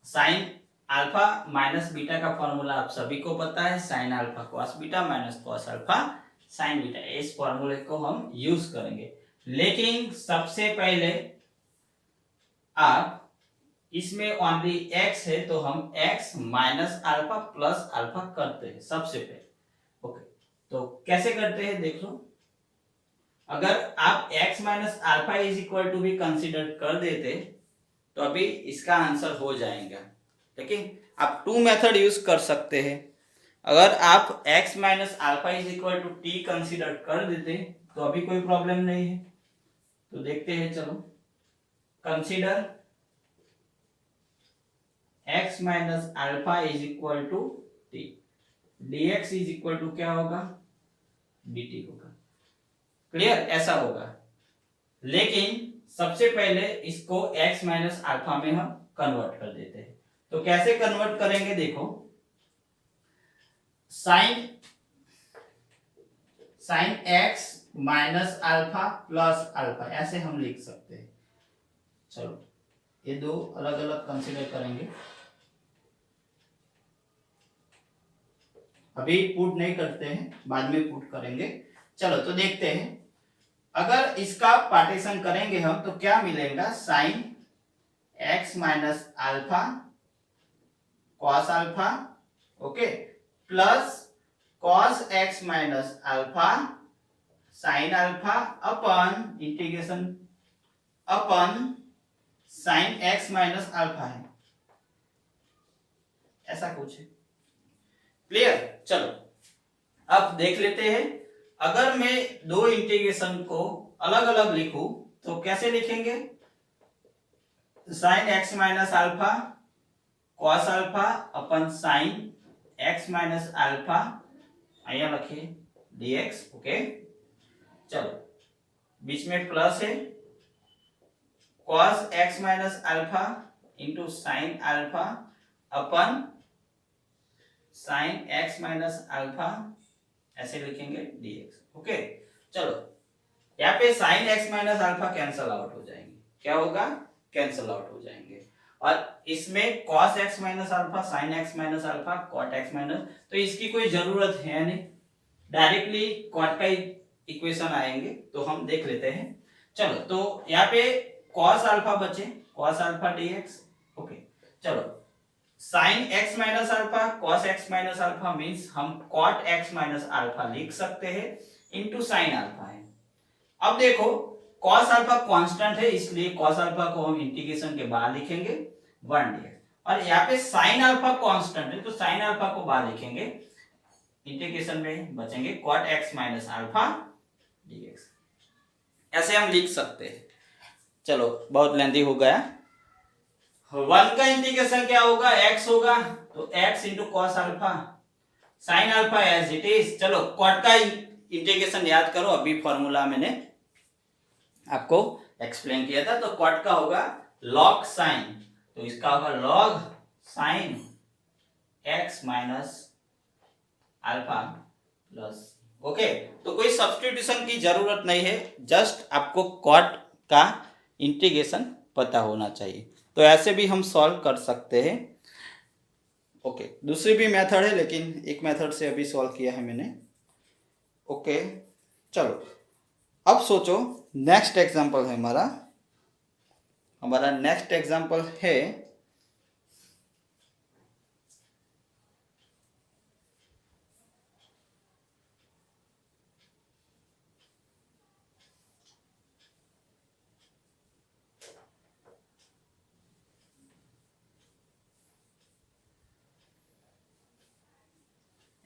साइन अल्फा माइनस बीटा का फॉर्मूला आप सभी को पता है, sine alpha cos beta minus cos alpha sign beta. इस फॉर्मूले को हम यूज करेंगे, लेकिन सबसे पहले आप इसमें ओनली x है, तो हम x minus alpha plus alpha करते हैं सबसे पहले। ओके, तो कैसे करते हैं देख लो। अगर आप x minus alpha is equal to भी कंसीडर कर देते तो अभी इसका आंसर हो जाएगा, लेकिन आप टू मेथड यूज कर सकते हैं। अगर आप x minus alpha is equal to t consider कर देते तो अभी कोई प्रॉब्लम नहीं है। तो देखते हैं, चलो consider x minus alpha is equal to t, dx is equal to क्या होगा, dt होगा। क्लियर, ऐसा होगा। लेकिन सबसे पहले इसको x माइनस अल्फा में हम कन्वर्ट कर देते हैं। तो कैसे कन्वर्ट करेंगे देखो, sine x minus alpha plus alpha ऐसे हम लिख सकते हैं। चलो ये दो अलग अलग कंसीडर करेंगे, अभी पुट नहीं करते हैं, बाद में पुट करेंगे। चलो तो देखते हैं, अगर इसका पार्टीशन करेंगे हम तो क्या मिलेगा, sine x minus alpha cos alpha, okay, plus cos x minus alpha sine alpha अपन इंटीग्रेशन अपन साइन एक्स माइनस अल्फा है, ऐसा कुछ है। क्लियर। चलो अब देख लेते हैं, अगर मैं दो इंटीग्रेशन को अलग अलग लिखूं तो कैसे लिखेंगे, sine x minus alpha cos alpha अपन साइन एक्स माइनस अल्फा, आइए लिखिए dx, ओके। चलो बीच में प्लस है, cos x minus alpha into sine alpha अपन साइन x माइनस अल्फा, ऐसे लिखेंगे dx, ओके। चलो यहाँ पे sine x minus alpha cancel out हो जाएंगे, क्या होगा, कैंसल आउट हो जाएंगे, और इसमें cos x minus alpha sign x minus alpha cot x minus, तो इसकी कोई जरूरत है नहीं, डायरेक्टली cot का इक्वेशन आएंगे, तो हम देख लेते हैं। चलो तो यहाँ पे cos अल्फा बचे, cos अल्फा dx, ओके। चलो sine x minus alpha cos x minus alpha means हम cot x माइनस अल्फा लिख सकते हैं इनटू साइन अल्फा है। अब देखो cos अल्फा कांस्टेंट है, इसलिए cos अल्फा को हम इंटीग्रेशन के बाहर लिखेंगे 1 dx, और यहाँ पे साइन अल्फा कांस्टेंट है तो साइन अल्फा को बाहर लिखेंगे, इंटीग्रेशन में बचेंगे cot x minus alpha dx, ऐसे हम लिख सकते हैं। चलो बहुत लेंथी हो गया, 1 का इंटीग्रेशन क्या होगा, x होगा, तो x into cos alpha sine alpha as it is. चलो cot का इंटीग्रेशन याद करो, अभी फॉर्मूला मैंने आपको एक्सप्लेन किया था, तो cot का होगा log साइन, तो इसका होगा log sine x minus alpha plus, okay. तो कोई सब्स्टिट्यूशन की जरूरत नहीं है, जस्ट आपको cot का इंटीग्रेशन पता होना चाहिए, तो ऐसे भी हम सॉल्व कर सकते हैं, ओके। दूसरी भी मेथड है, लेकिन एक मेथड से अभी सॉल्व किया है मैंने, ओके। चलो अब सोचो नेक्स्ट एग्जांपल है हमारा नेक्स्ट एग्जांपल है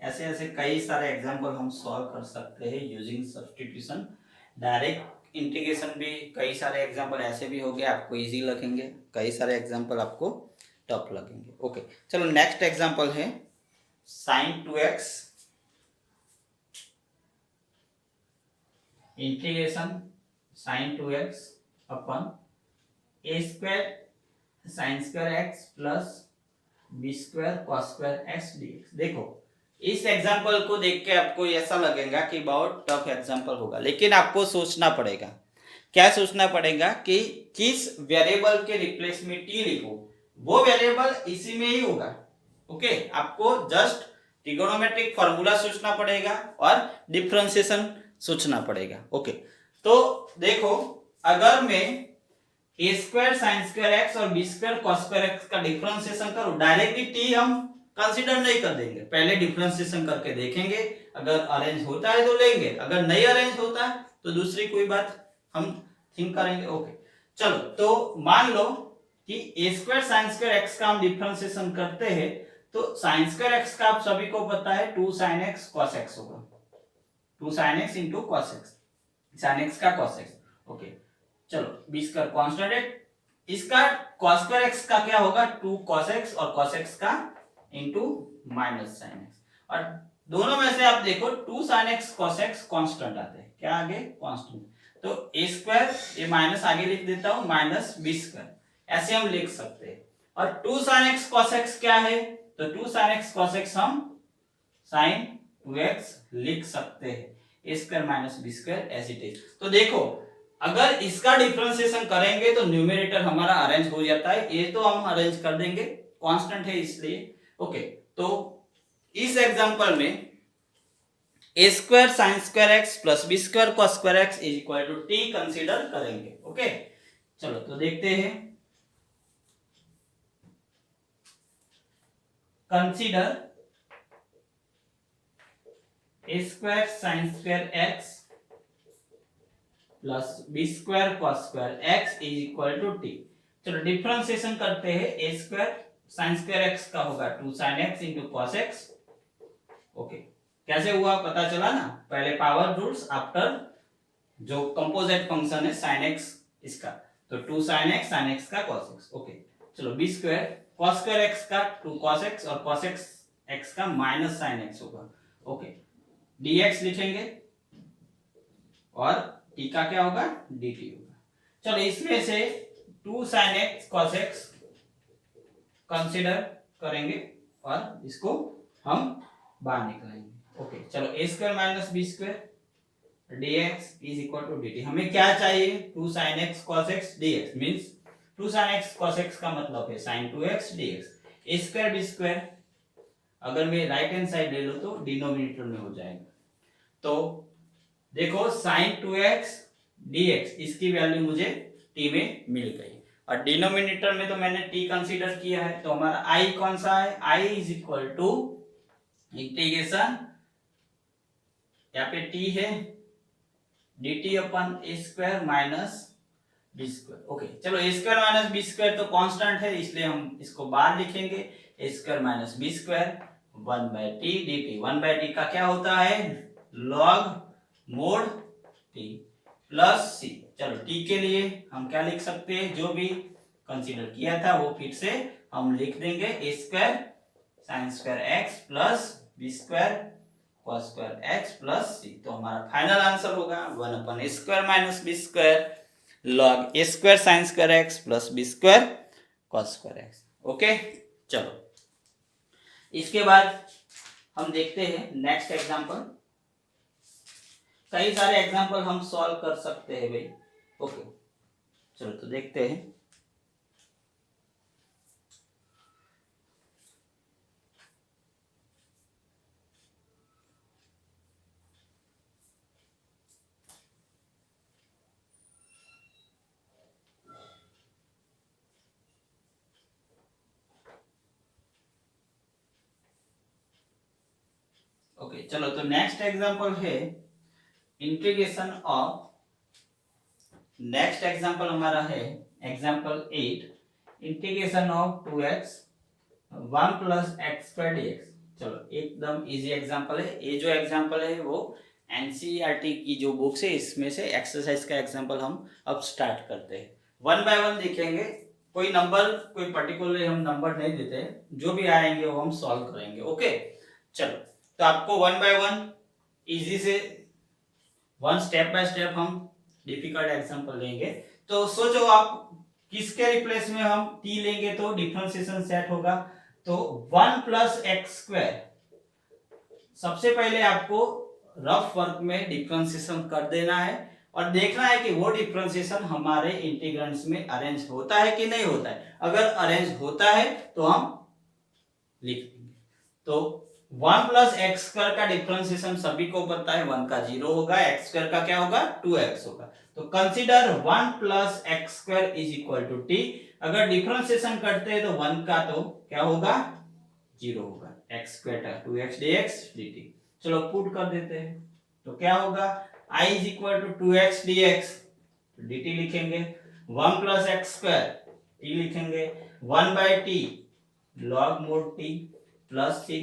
ऐसे ऐसे कई सारे एग्जांपल हम सॉल्व कर सकते हैं यूजिंग सब्स्टिट्यूशन। डायरेक्ट इंटीग्रेशन भी कई सारे एग्जांपल ऐसे भी हो गए, आपको इजी लगेंगे, कई सारे एग्जांपल आपको टफ लगेंगे, ओके। चलो नेक्स्ट एग्जांपल है sine 2x integration sine 2x अपन a square sine square x plus b square cos square x dx. देखो इस एग्जाम्पल को देख के आपको ऐसा लगेगा कि बहुत टफ एग्जाम्पल होगा, लेकिन आपको सोचना पड़ेगा, क्या सोचना पड़ेगा कि किस वेरिएबल के रिप्लेस में टी लिखो, वो वेरिएबल इसी में ही होगा, ओके। आपको जस्ट ट्रिगोनोमेट्रिक फॉर्मूला सोचना पड़ेगा और डिफरेंशिएशन सोचना पड़ेगा, ओके। तो देखो अगर मैं a square sine square x और b square cos square x का डिफरेंशिएशन करूं, डायरेक्टली टी हम कंसीडर नहीं कर देंगे, पहले डिफरेंशिएशन करके देखेंगे, अगर अरेंज होता है तो लेंगे, अगर नहीं अरेंज होता है तो दूसरी कोई बात हम थिंक करेंगे, ओके। चलो तो मान लो कि ए स्क्वायर साइन स्क्वायर एक्स का हम डिफरेंशिएशन करते हैं, तो साइन स्क्वायर एक्स का आप सभी को पता है 2 sin x cos x होगा, 2 sin x into cos x, sin x का cos x, ओके। चलो बी स्क्वायर कांस्टेंट है, इसका cos स्क्वायर x का क्या होगा 2 cos x और cos x का इंटू माइनस साइन एक्स, और दोनों में से आप देखो 2 sin x cos x constant आते हैं, क्या आगे कांस्टेंट, तो ए स्क्वायर ये माइनस आगे लिख देता हूं माइनस बी स्क्वायर, ऐसे हम लिख सकते हैं। और 2 sin x cos x क्या है, तो 2 sin x cos x हम sin 2x लिख सकते हैं, a square minus b square as it is. तो देखो अगर इसका डिफरेंशिएशन करेंगे तो न्यूमरेटर हमारा अरेंज हो जाता है, ये तो हम अरेंज कर देंगे, कांस्टेंट है इसलिए। ओके, तो इस एग्जांपल में a square sine square x plus b square cos square x is equal to t consider करेंगे। ओके, चलो तो देखते हैं। Consider a square sine square x plus b square cos square x is equal to t. चलो differentiation करते हैं। A square sine square x का होगा 2 sin x into cos x. Okay, कैसे हुआ पता चला ना, पहले पावर रूल्स, आफ्टर जो कंपोजिट फंक्शन है sin x इसका, तो 2 sin x का cos x। ओके, चलो b square cos square x का 2 cos x और cos x का माइनस sin x होगा। ओके, dx लिखेंगे और t का क्या होगा, dt होगा। चलो इसमें से 2 sin x cos x consider करेंगे और इसको हम बाहर निकालेंगे। ओके, चलो a square minus b square dx is equal to dt। हमें क्या चाहिए, 2 sin x cos x dx means 2 sin x cos x का मतलब है sin 2x dx। a square b square अगर मैं राइट हैंड साइड ले लूं तो डिनोमिनेटर में हो जाएगा। तो देखो sin 2x dx इसकी वैल्यू मुझे t में मिल गई और डिनोमिनेटर में तो मैंने t कंसीडर किया है, तो हमारा i कौन सा है, i is equal to integration, यहाँ पे t है dt upon a square minus b square. Okay, चलो a square minus b square तो कांस्टेंट है इसलिए हम इसको बाहर लिखेंगे। a square minus b square 1/t dt। 1/t का क्या होता है, log mod t plus c। चलो t के लिए हम क्या लिख सकते हैं, जो भी कंसीडर किया था वो फिर से हम लिख देंगे। a square sine square x plus b square cos square x plus c। तो हमारा फाइनल आंसर होगा 1/a square minus b square log a square sine square x plus b square cos square x। Okay, चलो इसके बाद हम देखते हैं next example. कई सारे एग्जांपल हम सॉल्व कर सकते हैं भाई। ओके, चलो तो देखते हैं। ओके, चलो तो नेक्स्ट एग्जांपल है इंटीग्रेशन ऑफ, नेक्स्ट एग्जांपल हमारा है example 8, integration of 2x 1 plus x square dx। चलो एकदम इजी एग्जांपल है, ये जो एग्जांपल है वो एनसीईआरटी की जो बुक्स है इसमें से एक्सरसाइज का एग्जांपल हम अब स्टार्ट करते हैं। 1 बाय 1 देखेंगे, कोई नंबर कोई पर्टिकुलर हम नंबर नहीं देते, जो भी आएंगे वो हम सॉल्व करेंगे। ओके, चलो तो आपको 1 बाय 1 इजी से वन स्टेप बाय स्टेप हम डिफिकल्ट एग्जांपल लेंगे। तो सोचो आप किसके रिप्लेस में हम t लेंगे तो डिफरेंशिएशन सेट होगा, तो 1 प्लस एक्स स्क्वायर। सबसे पहले आपको रफ वर्क में डिफरेंशिएशन कर देना है और देखना है कि वो डिफरेंशिएशन हमारे इंटीग्रेंड्स में अरेंज होता है कि नहीं होता है। अगर अरेंज होता है तो हम लिख देंगे। तो 1 प्लस एक्स स्क्वायर का डिफरेंशिएशन सभी को पता है, 1 का 0 होगा, एक्स स्क्वायर का क्या होगा 2x होगा। तो consider 1 plus x square is equal to t. अगर डिफरेंशिएशन करते हैं तो 1 का तो क्या होगा 0 होगा, एक्स स्क्वायर का 2x dx dt। चलो पुट कर देते हैं, तो क्या होगा i is equal to 2x dx, dt लिखेंगे, 1 प्लस एक्स स्क्वायर t लिखेंगे, 1 by T log mod t plus c।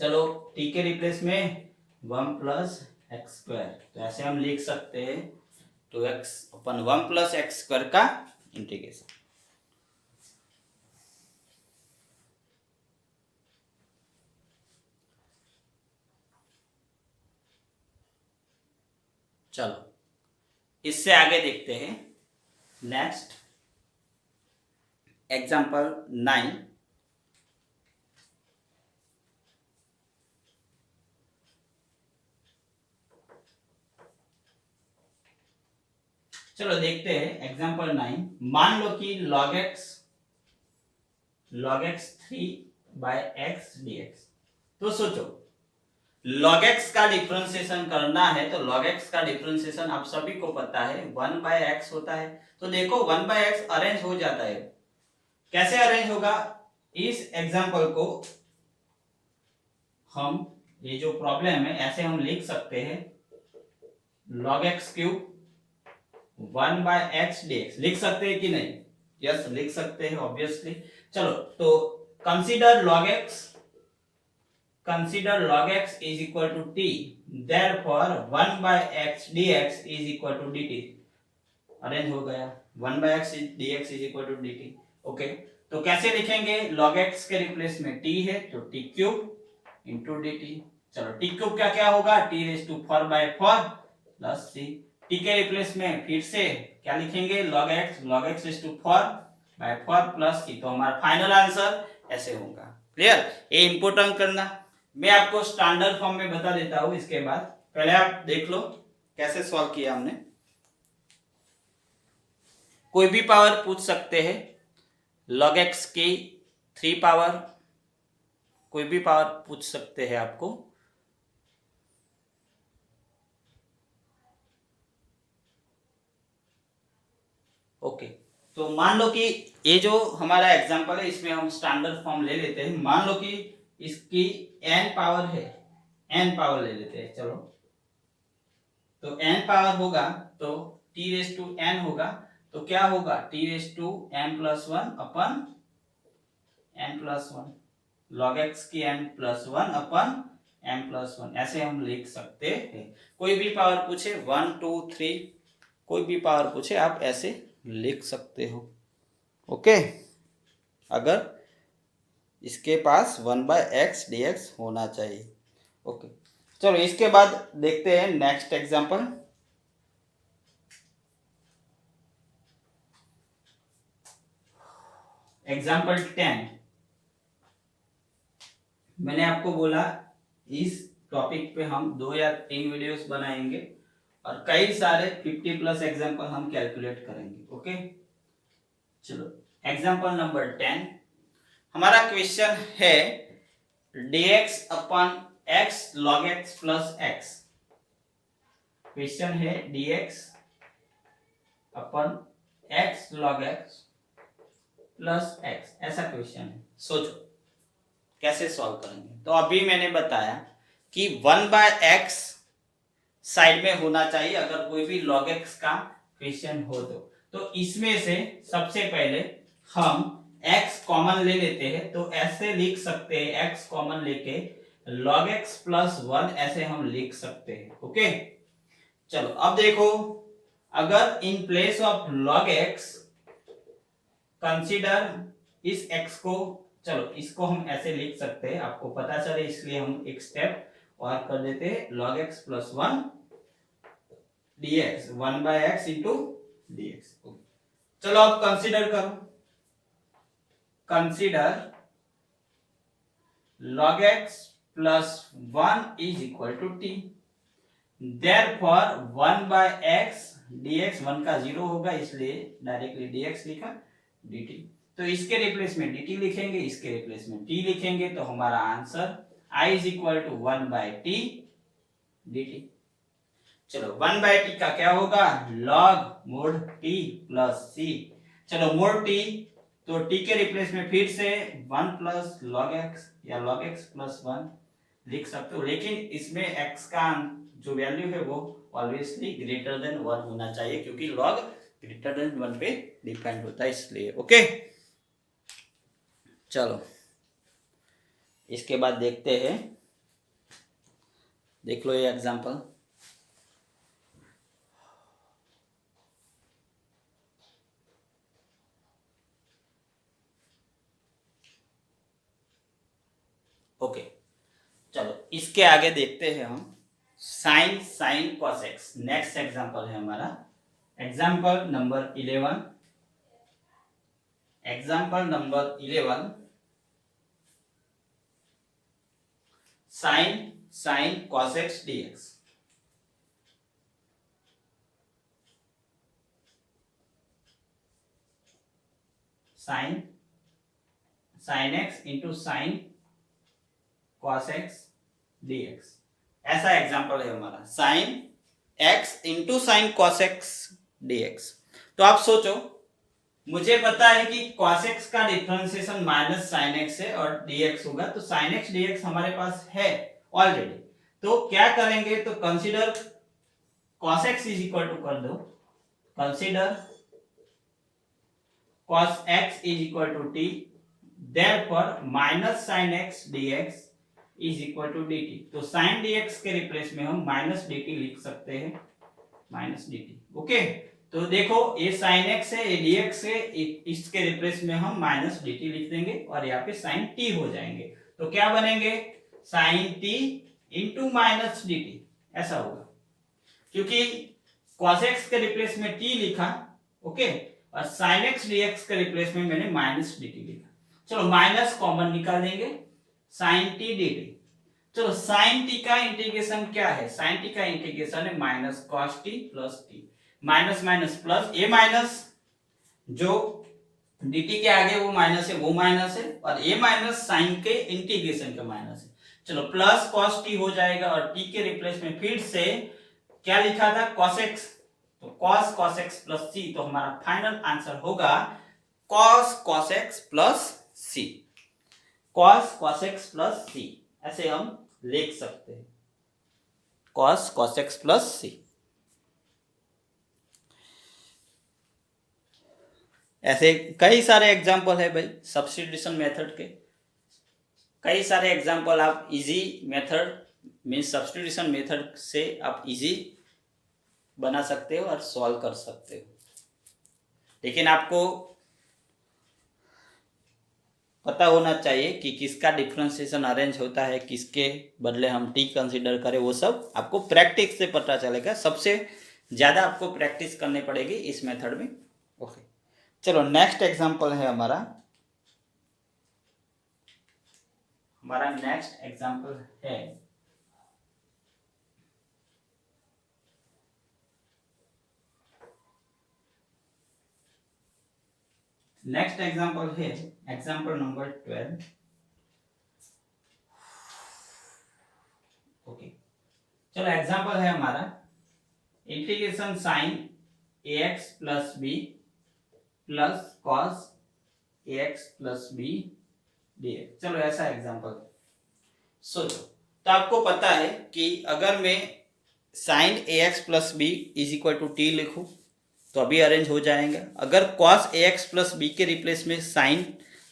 चलो t के रिप्लेस में 1 प्लस एक्स स्क्वायर, तो ऐसे हम लिख सकते हैं 2x अपन 1 प्लस एक्स स्क्वायर का इंटीग्रेशन। चलो इससे आगे देखते हैं नेक्स्ट एग्जांपल 9। चलो देखते हैं एग्जांपल 9। मान लो कि log x 3/x dx। तो सोचो log x का डिफरेंशिएशन करना है तो log x का डिफरेंशिएशन आप सभी को पता है 1/x होता है। तो देखो 1/x अरेंज हो जाता है। कैसे अरेंज होगा, इस एग्जांपल को हम, ये जो प्रॉब्लम है ऐसे हम लिख सकते हैं log x cube 1/x dx। लिख सकते हैं कि नहीं? यस लिख सकते हैं ऑब्वियसली। चलो तो consider log x is equal to t, therefore 1/x dx is equal to dt। Arrange हो गया 1/x dx is equal to dt। Okay, तो कैसे लिखेंगे? log x के रिप्लेस में t है तो t क्यूब इंटू dt। चलो t क्यूब क्या क्या होगा, t raise to 4/4 plus c। t के रिप्लेस में फिर से क्या लिखेंगे, log x raise to 4/4 plus c। तो हमारा फाइनल आंसर ऐसे होगा। क्लियर? ये इंपोर्टेंट करना। मैं आपको स्टैंडर्ड फॉर्म में बता देता हूं इसके बाद, पहले आप देख लो कैसे सॉल्व किया हमने। कोई भी पावर पूछ सकते हैं, log x की 3 पावर, कोई भी पावर पूछ सकते हैं आपको। ओके, तो मान लो कि ये जो हमारा एग्जांपल है इसमें हम स्टैंडर्ड फॉर्म ले लेते हैं। मान लो कि इसकी n पावर है, n पावर ले लेते हैं। चलो तो n पावर होगा तो t रेज टू n होगा, तो क्या होगा t raise to n plus 1 upon n plus 1, log x की n plus 1 upon n plus 1, ऐसे हम लिख सकते हैं। कोई भी पावर पूछे 1 2 3, कोई भी पावर पूछे आप ऐसे लिख सकते हो। ओके, अगर इसके पास 1/x dx होना चाहिए। ओके, चलो इसके बाद देखते हैं नेक्स्ट एग्जांपल। एग्जांपल 10। मैंने आपको बोला इस टॉपिक पे हम 2 या 3 वीडियोस बनाएंगे और कई सारे 50 प्लस एग्जांपल हम कैलकुलेट करेंगे। ओके, चलो एग्जांपल नंबर 10। हमारा क्वेश्चन है dx अपन x log x plus x। Question है dx अपन x log x plus x, ऐसा क्वेश्चन है। सोचो कैसे सॉल्व करेंगे। तो अभी मैंने बताया कि 1/x साइड में होना चाहिए अगर कोई भी log x का क्वेश्चन हो तो इसमें से सबसे पहले हम x कॉमन ले लेते हैं। तो ऐसे लिख सकते हैं, x कॉमन लेके log x प्लस 1 ऐसे हम लिख सकते हैं। ओके, चलो अब देखो, अगर इन place of log x consider इस x को, चलो इसको हम ऐसे लिख सकते हैं, आपको पता चले इसलिए हम एक स्टेप और कर देते हैं, log x plus 1 dx 1/x into dx। चलो अब कंसीडर करो, consider log x plus 1 is equal to t, therefore 1/x dx 1 का 0 होगा इसलिए डायरेक्टली dx लिखा dt। तो इसके रिप्लेस में dt लिखेंगे, इसके रिप्लेस में t लिखेंगे, तो हमारा answer I is equal to 1/t dt। चलो 1/t का क्या होगा, log mod t plus c। चलो mod t, तो t के रिप्लेस में फिर से 1 प्लस log x या log x प्लस 1 लिख सकते हो, लेकिन इसमें x का जो वैल्यू है वो ऑब्वियसली ग्रेटर देन 1 होना चाहिए क्योंकि log ग्रेटर देन 1 पे डिपेंड होता है इसलिए। ओके, चलो इसके बाद देखते हैं, देख लो ये एग्जांपल। ओके, चलो इसके आगे देखते हैं हम sin cos x। Next example है हमारा example number 11। Example number 11 sin cos x dx। Sine x into sine cos x dx. ऐसा एग्जांपल है हमारा, sine x into sine cos x dx. तो आप सोचो, मुझे पता है कि cos x का डिफरेंशिएशन माइनस साइन एक्स है और dx होगा, तो साइन एक्स dx हमारे पास है ऑलरेडी। तो क्या करेंगे, तो consider cos x is equal to कर दो, consider cos x is equal to t, therefore minus sine x dx is equal to dt। तो साइन dx के रिप्लेस में हम माइनस dt लिख सकते हैं, माइनस dt। ओके, तो देखो ये sin x है, ये dx है, इसके रिप्लेस में हम माइनस dt लिख देंगे और यहाँ पे sin t हो जाएंगे। तो क्या बनेंगे, sin t into minus dt, ऐसा होगा, क्योंकि cos x के रिप्लेस में t लिखा, ओके, और sin x dx के रिप्लेस में मैंने माइनस dt लिखा। चलो माइनस कॉमन निकाल देंगे, sin t dt। चलो sin t का इंटीग्रेशन क्या है, sin t का इंटीग्रेशन है minus cos t plus t, minus minus plus, a minus जो dt के आगे वो माइनस है, वो माइनस है, और ए माइनस साइन के इंटीग्रेशन का माइनस है। चलो प्लस cos t हो जाएगा और t के रिप्लेस में फिर से क्या लिखा था, cos x, तो cos x प्लस c, तो हमारा फाइनल आंसर होगा cos x plus c, cos x plus c, ऐसे हम लिख सकते हैं, cos x प्लस c। ऐसे कई सारे एग्जाम्पल है भाई सब्स्टिट्यूशन मेथड के, कई सारे एग्जाम्पल आप easy method means substitution method से आप इजी बना सकते हो और सॉल्व कर सकते हो। लेकिन आपको पता होना चाहिए कि किसका डिफरेंशिएशन अरेंज होता है, किसके बदले हम टी कंसीडर करें, वो सब आपको प्रैक्टिस से पता चलेगा। सबसे ज़्यादा आपको प्रैक्टिस करनी पड़ेगी इस मेथड में। ओके, चलो नेक्स्ट एग्जांपल है हमारा नेक्स्ट एग्जांपल है एग्जांपल नंबर 12। ओके, चलो एग्जांपल है हमारा integration sine ax plus b plus cos ax plus b dx। चलो ऐसा एग्जांपल सोचो, तो आपको पता है कि अगर मैं sine ax plus b is equal to t लिखूं तो अभी अरेंज हो जाएगा। अगर cos ax प्लस बी के रिप्लेस में साइन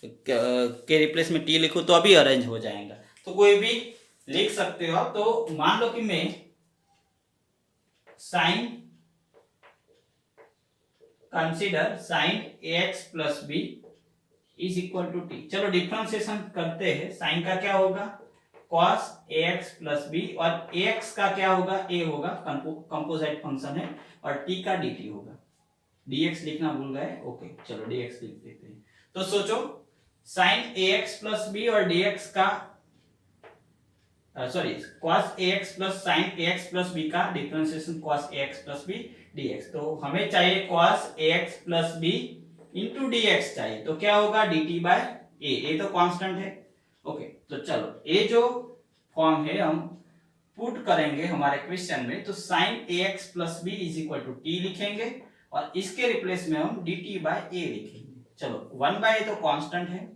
के रिप्लेस में टी लिखूं तो अभी अरेंज हो जाएगा। तो कोई भी लिख सकते हो आप। तो मान लो कि मैं sine consider sine ax plus b is equal to t. चलो डिफरेंशिएशन करते हैं, साइन का क्या होगा cos ax प्लस बी और ax का क्या होगा, a होगा, कंपोजिट फंक्शन है, और t का dt होगा। dx लिखना भूल गए, ओके चलो dx लिख देते हैं। तो सोचो sin ax प्लस बी और dx का sorry cos ax plus sin ax plus b का differentiation cos ax plus b dx। तो हमें चाहिए cos ax plus b into dx चाहिए, तो क्या होगा dt बाय a तो कांस्टेंट है। ओके, तो चलो ये जो फॉर्म है हम पुट करेंगे हमारे क्वेश्चन में, तो sin ax plus b is equal to t लिखेंगे और इसके रिप्लेस में हम dt बाय a लिखेंगे। चलो 1 बाय a तो कांस्टेंट है,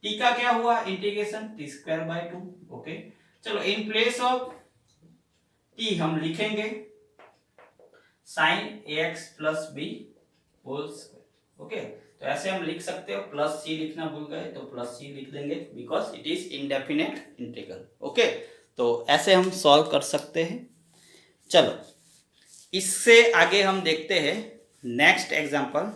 t का क्या हुआ integration t square by 2। Okay, चलो इन प्लेस ऑफ t हम लिखेंगे sin ax plus b whole square. Okay, तो ऐसे हम लिख सकते हो, प्लस c लिखना भूल गए तो प्लस c लिख देंगे because it is indefinite integral. Okay, तो ऐसे हम सॉल्व कर सकते हैं। चलो इससे आगे हम देखते हैं नेक्स्ट एग्जांपल।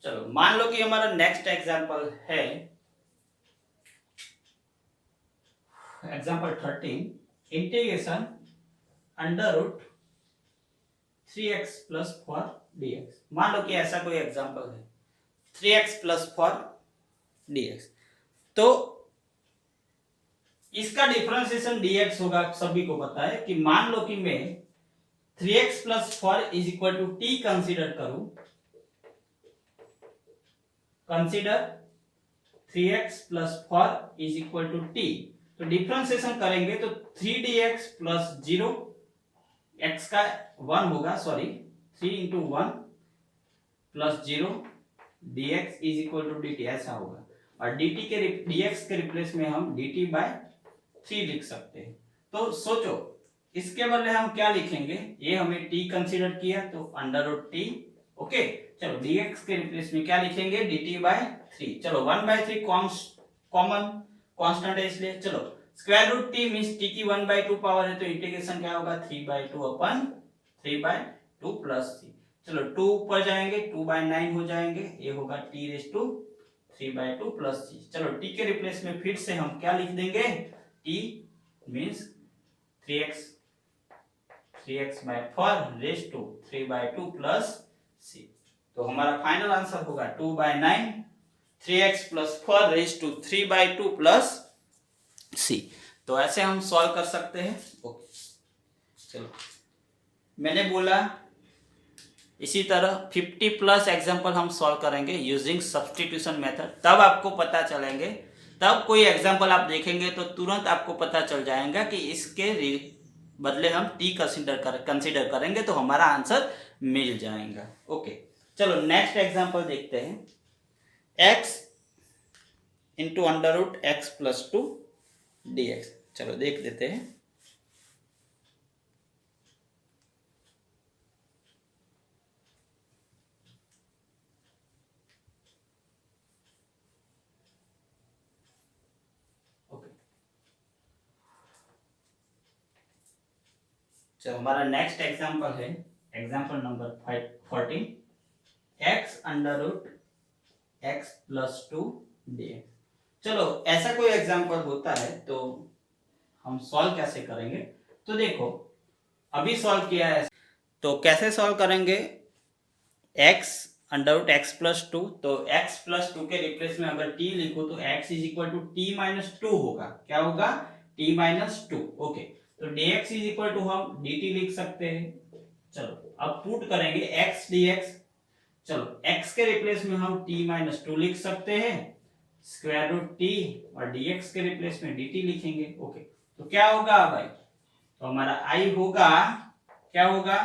चलो मान लो कि हमारा नेक्स्ट एग्जांपल है example 13, integration under root 3x plus 4 dx। मान लो कि ऐसा कोई एग्जांपल है 3x प्लस 4 dx, तो इसका डिफरेंशिएशन dx होगा। सभी को पता है कि मान लो कि मैं 3x plus 4 is equal to t consider करूं, consider 3x plus 4 is equal to t, तो डिफरेंशिएशन करेंगे तो 3dx प्लस 0, x का 1 होगा, sorry 3 into 1 plus 0 dx is equal to dt, ऐसा होगा। और dt के dx के रिप्लेस में हम dt बाय 3 लिख सकते हैं। तो सोचो इसके बदले हम क्या लिखेंगे, ये हमें t कंसीडर किया तो अंडर रूट टी, ओके। चलो dx के रिप्लेस में क्या लिखेंगे, dt बाय 3। चलो 1/3 कॉमन कांस्टेंट है इसलिए, चलो square root t means t की 1/2 पावर है, तो इंटीग्रेशन क्या होगा 3/2 अपन 3/2 प्लस c। चलो 2 ऊपर जाएंगे 2/9 हो जाएंगे, ये होगा t raise to 3/2 plus c। चलो t के रिप्लेस में फिर से हम क्या लिख देंगे, t means 3x by 4 raise to 3/2 plus c। तो हमारा फाइनल आंसर होगा 2/9 3x plus 4 raise to 3/2 plus c। तो ऐसे हम सॉल्व कर सकते हैं, ओके। चलो मैंने बोला इसी तरह 50 प्लस एग्जांपल हम सॉल्व करेंगे यूजिंग सब्स्टिट्यूशन मेथड। तब आपको पता चलेंगे, तब कोई एग्जांपल आप देखेंगे तो तुरंत आपको पता चल जाएगा कि इसके बदले हम टी कंसीडर करेंगे तो हमारा आंसर मिल जाएगा, ओके। चलो नेक्स्ट एग्जांपल देखते हैं, x into under root x plus 2 dx। चलो देख देते हैं। चलो हमारा नेक्स्ट एग्जांपल है example number 14, x under root x plus 2 dx। चलो ऐसा कोई एग्जांपल होता है तो हम सॉल्व कैसे करेंगे, तो देखो अभी सॉल्व किया है तो कैसे सॉल्व करेंगे, x under root x plus 2, तो x प्लस 2 के रिप्लेस में अगर t लिखो तो x is equal to t minus 2 होगा, क्या होगा t माइनस 2, ओके। तो dx इज इक्वल टू हम dt लिख सकते हैं। चलो अब पुट करेंगे x dx, चलो x के रिप्लेस में हम t माइनस 2 लिख सकते हैं, स्क्वायर रूट t, और dx के रिप्लेस में dt लिखेंगे, ओके। तो क्या होगा भाई, तो हमारा i होगा, क्या होगा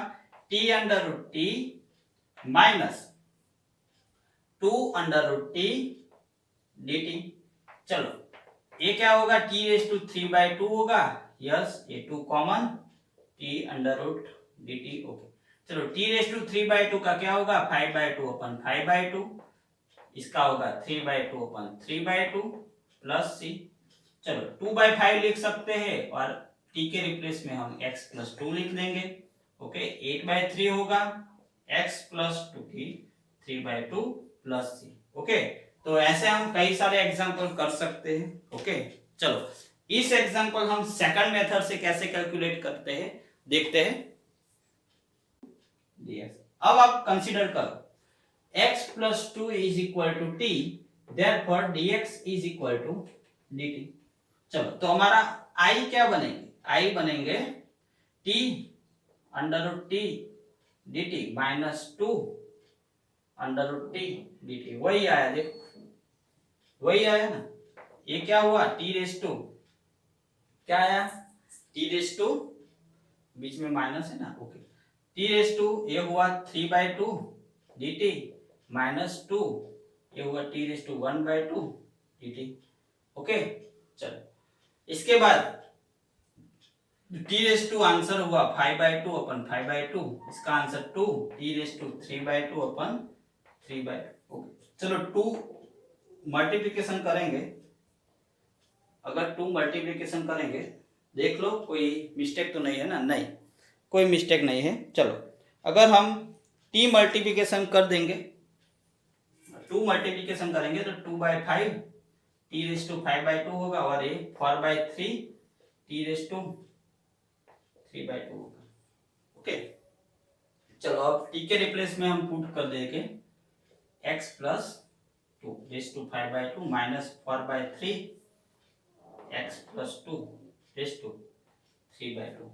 t under root t minus 2 under root t dt। चलो ये क्या होगा t रेज टू 3/2 होगा, यस ये 2 common, t under root dt, okay. चलो t रेज टू 3/2 का क्या होगा 5/2 अपन 5/2, इसका होगा 3/2 अपन 3/2 प्लस c। चलो 2/5 लिख सकते हैं और t के रिप्लेस में हम x प्लस 2 लिख देंगे, ओके। 8/3 होगा x plus 2t 3/2 plus c, okay. तो ऐसे हम कई सारे एग्जांपल कर सकते हैं, ओके। चलो इस एग्जांपल हम सेकंड मेथड से कैसे कैलकुलेट करते हैं देखते हैं। dx अब आप कंसीडर करो x plus 2 is equal to t, therefore dx is equal to dt। चलो तो हमारा i क्या बनेंगे, i बनेंगे t under root t dt minus 2 under root t dt, वही आया देखो, वही आया ना। ये क्या हुआ t रेज टू, क्या आया t रेज टू, बीच में माइनस है ना, ओके। t रेज टू ये हुआ 3/2 dt माइनस 2, ये हुआ t raise to 1/2 dt, okay. चलो इसके बाद t रेज टू आंसर हुआ 5/2 अपन 5/2, इसका आंसर 2 t रेज टू 3/2 अपन 3/2, ओके। चलो 2 मल्टीप्लिकेशन करेंगे, अगर 2 मल्टीप्लिकेशन करेंगे देख लो कोई मिस्टेक तो नहीं है ना, नहीं कोई मिस्टेक नहीं है। चलो अगर हम t मल्टीप्लिकेशन कर देंगे, 2 मल्टीप्लिकेशन करेंगे तो 2/5 t रेज टू 5/2 होगा और ये 4/3 t रेज टू 3/2 होगा, ओके। चलो अब टी के रिप्लेस में हम पुट कर देंगे x plus 2 raise to 5/2 minus 4/3 x plus 2 raise to 3/2।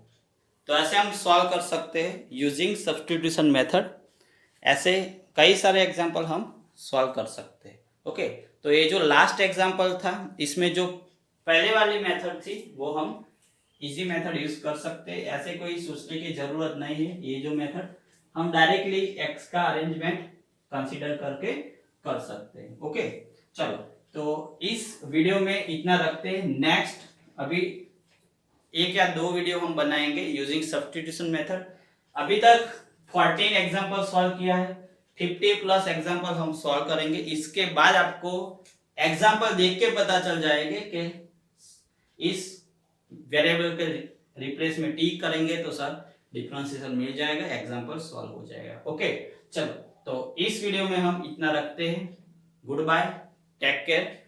तो ऐसे हम सॉल्व कर सकते हैं यूजिंग सब्स्टिट्यूशन मेथड। ऐसे कई सारे एग्जांपल हम सॉल्व कर सकते हैं। ओके, तो ये जो लास्ट एग्जांपल था इसमें जो पहले वाली मेथड थी वो हम इजी मेथड यूज कर सकते हैं। ऐसे कोई सोचने की जरूरत नहीं है, ये जो मेथड हम डायरेक्टली एक्स का अरेंजमेंट कंसीडर करके कर सकते हैं। ओके, चलो तो इस वीडियो में इतना रखते हैं। नेक्स्ट अभी एक या दो वीडियो हम बनाएंगे यूजिंग सब्स्टिट्यूशन मेथड। अभी तक 14 एग्जांपल सॉल्व किया है, 50 प्लस एग्जांपल हम सॉल्व करेंगे। इसके बाद आपको एग्जांपल देख के पता चल जाएगा कि इस वेरिएबल के रिप्लेस में टी करेंगे तो सर डिफरेंशिएशन मिल जाएगा, एग्जांपल सॉल्व हो जाएगा। ओके, चलो तो इस वीडियो में हम इतना रखते हैं। Good bye, take care.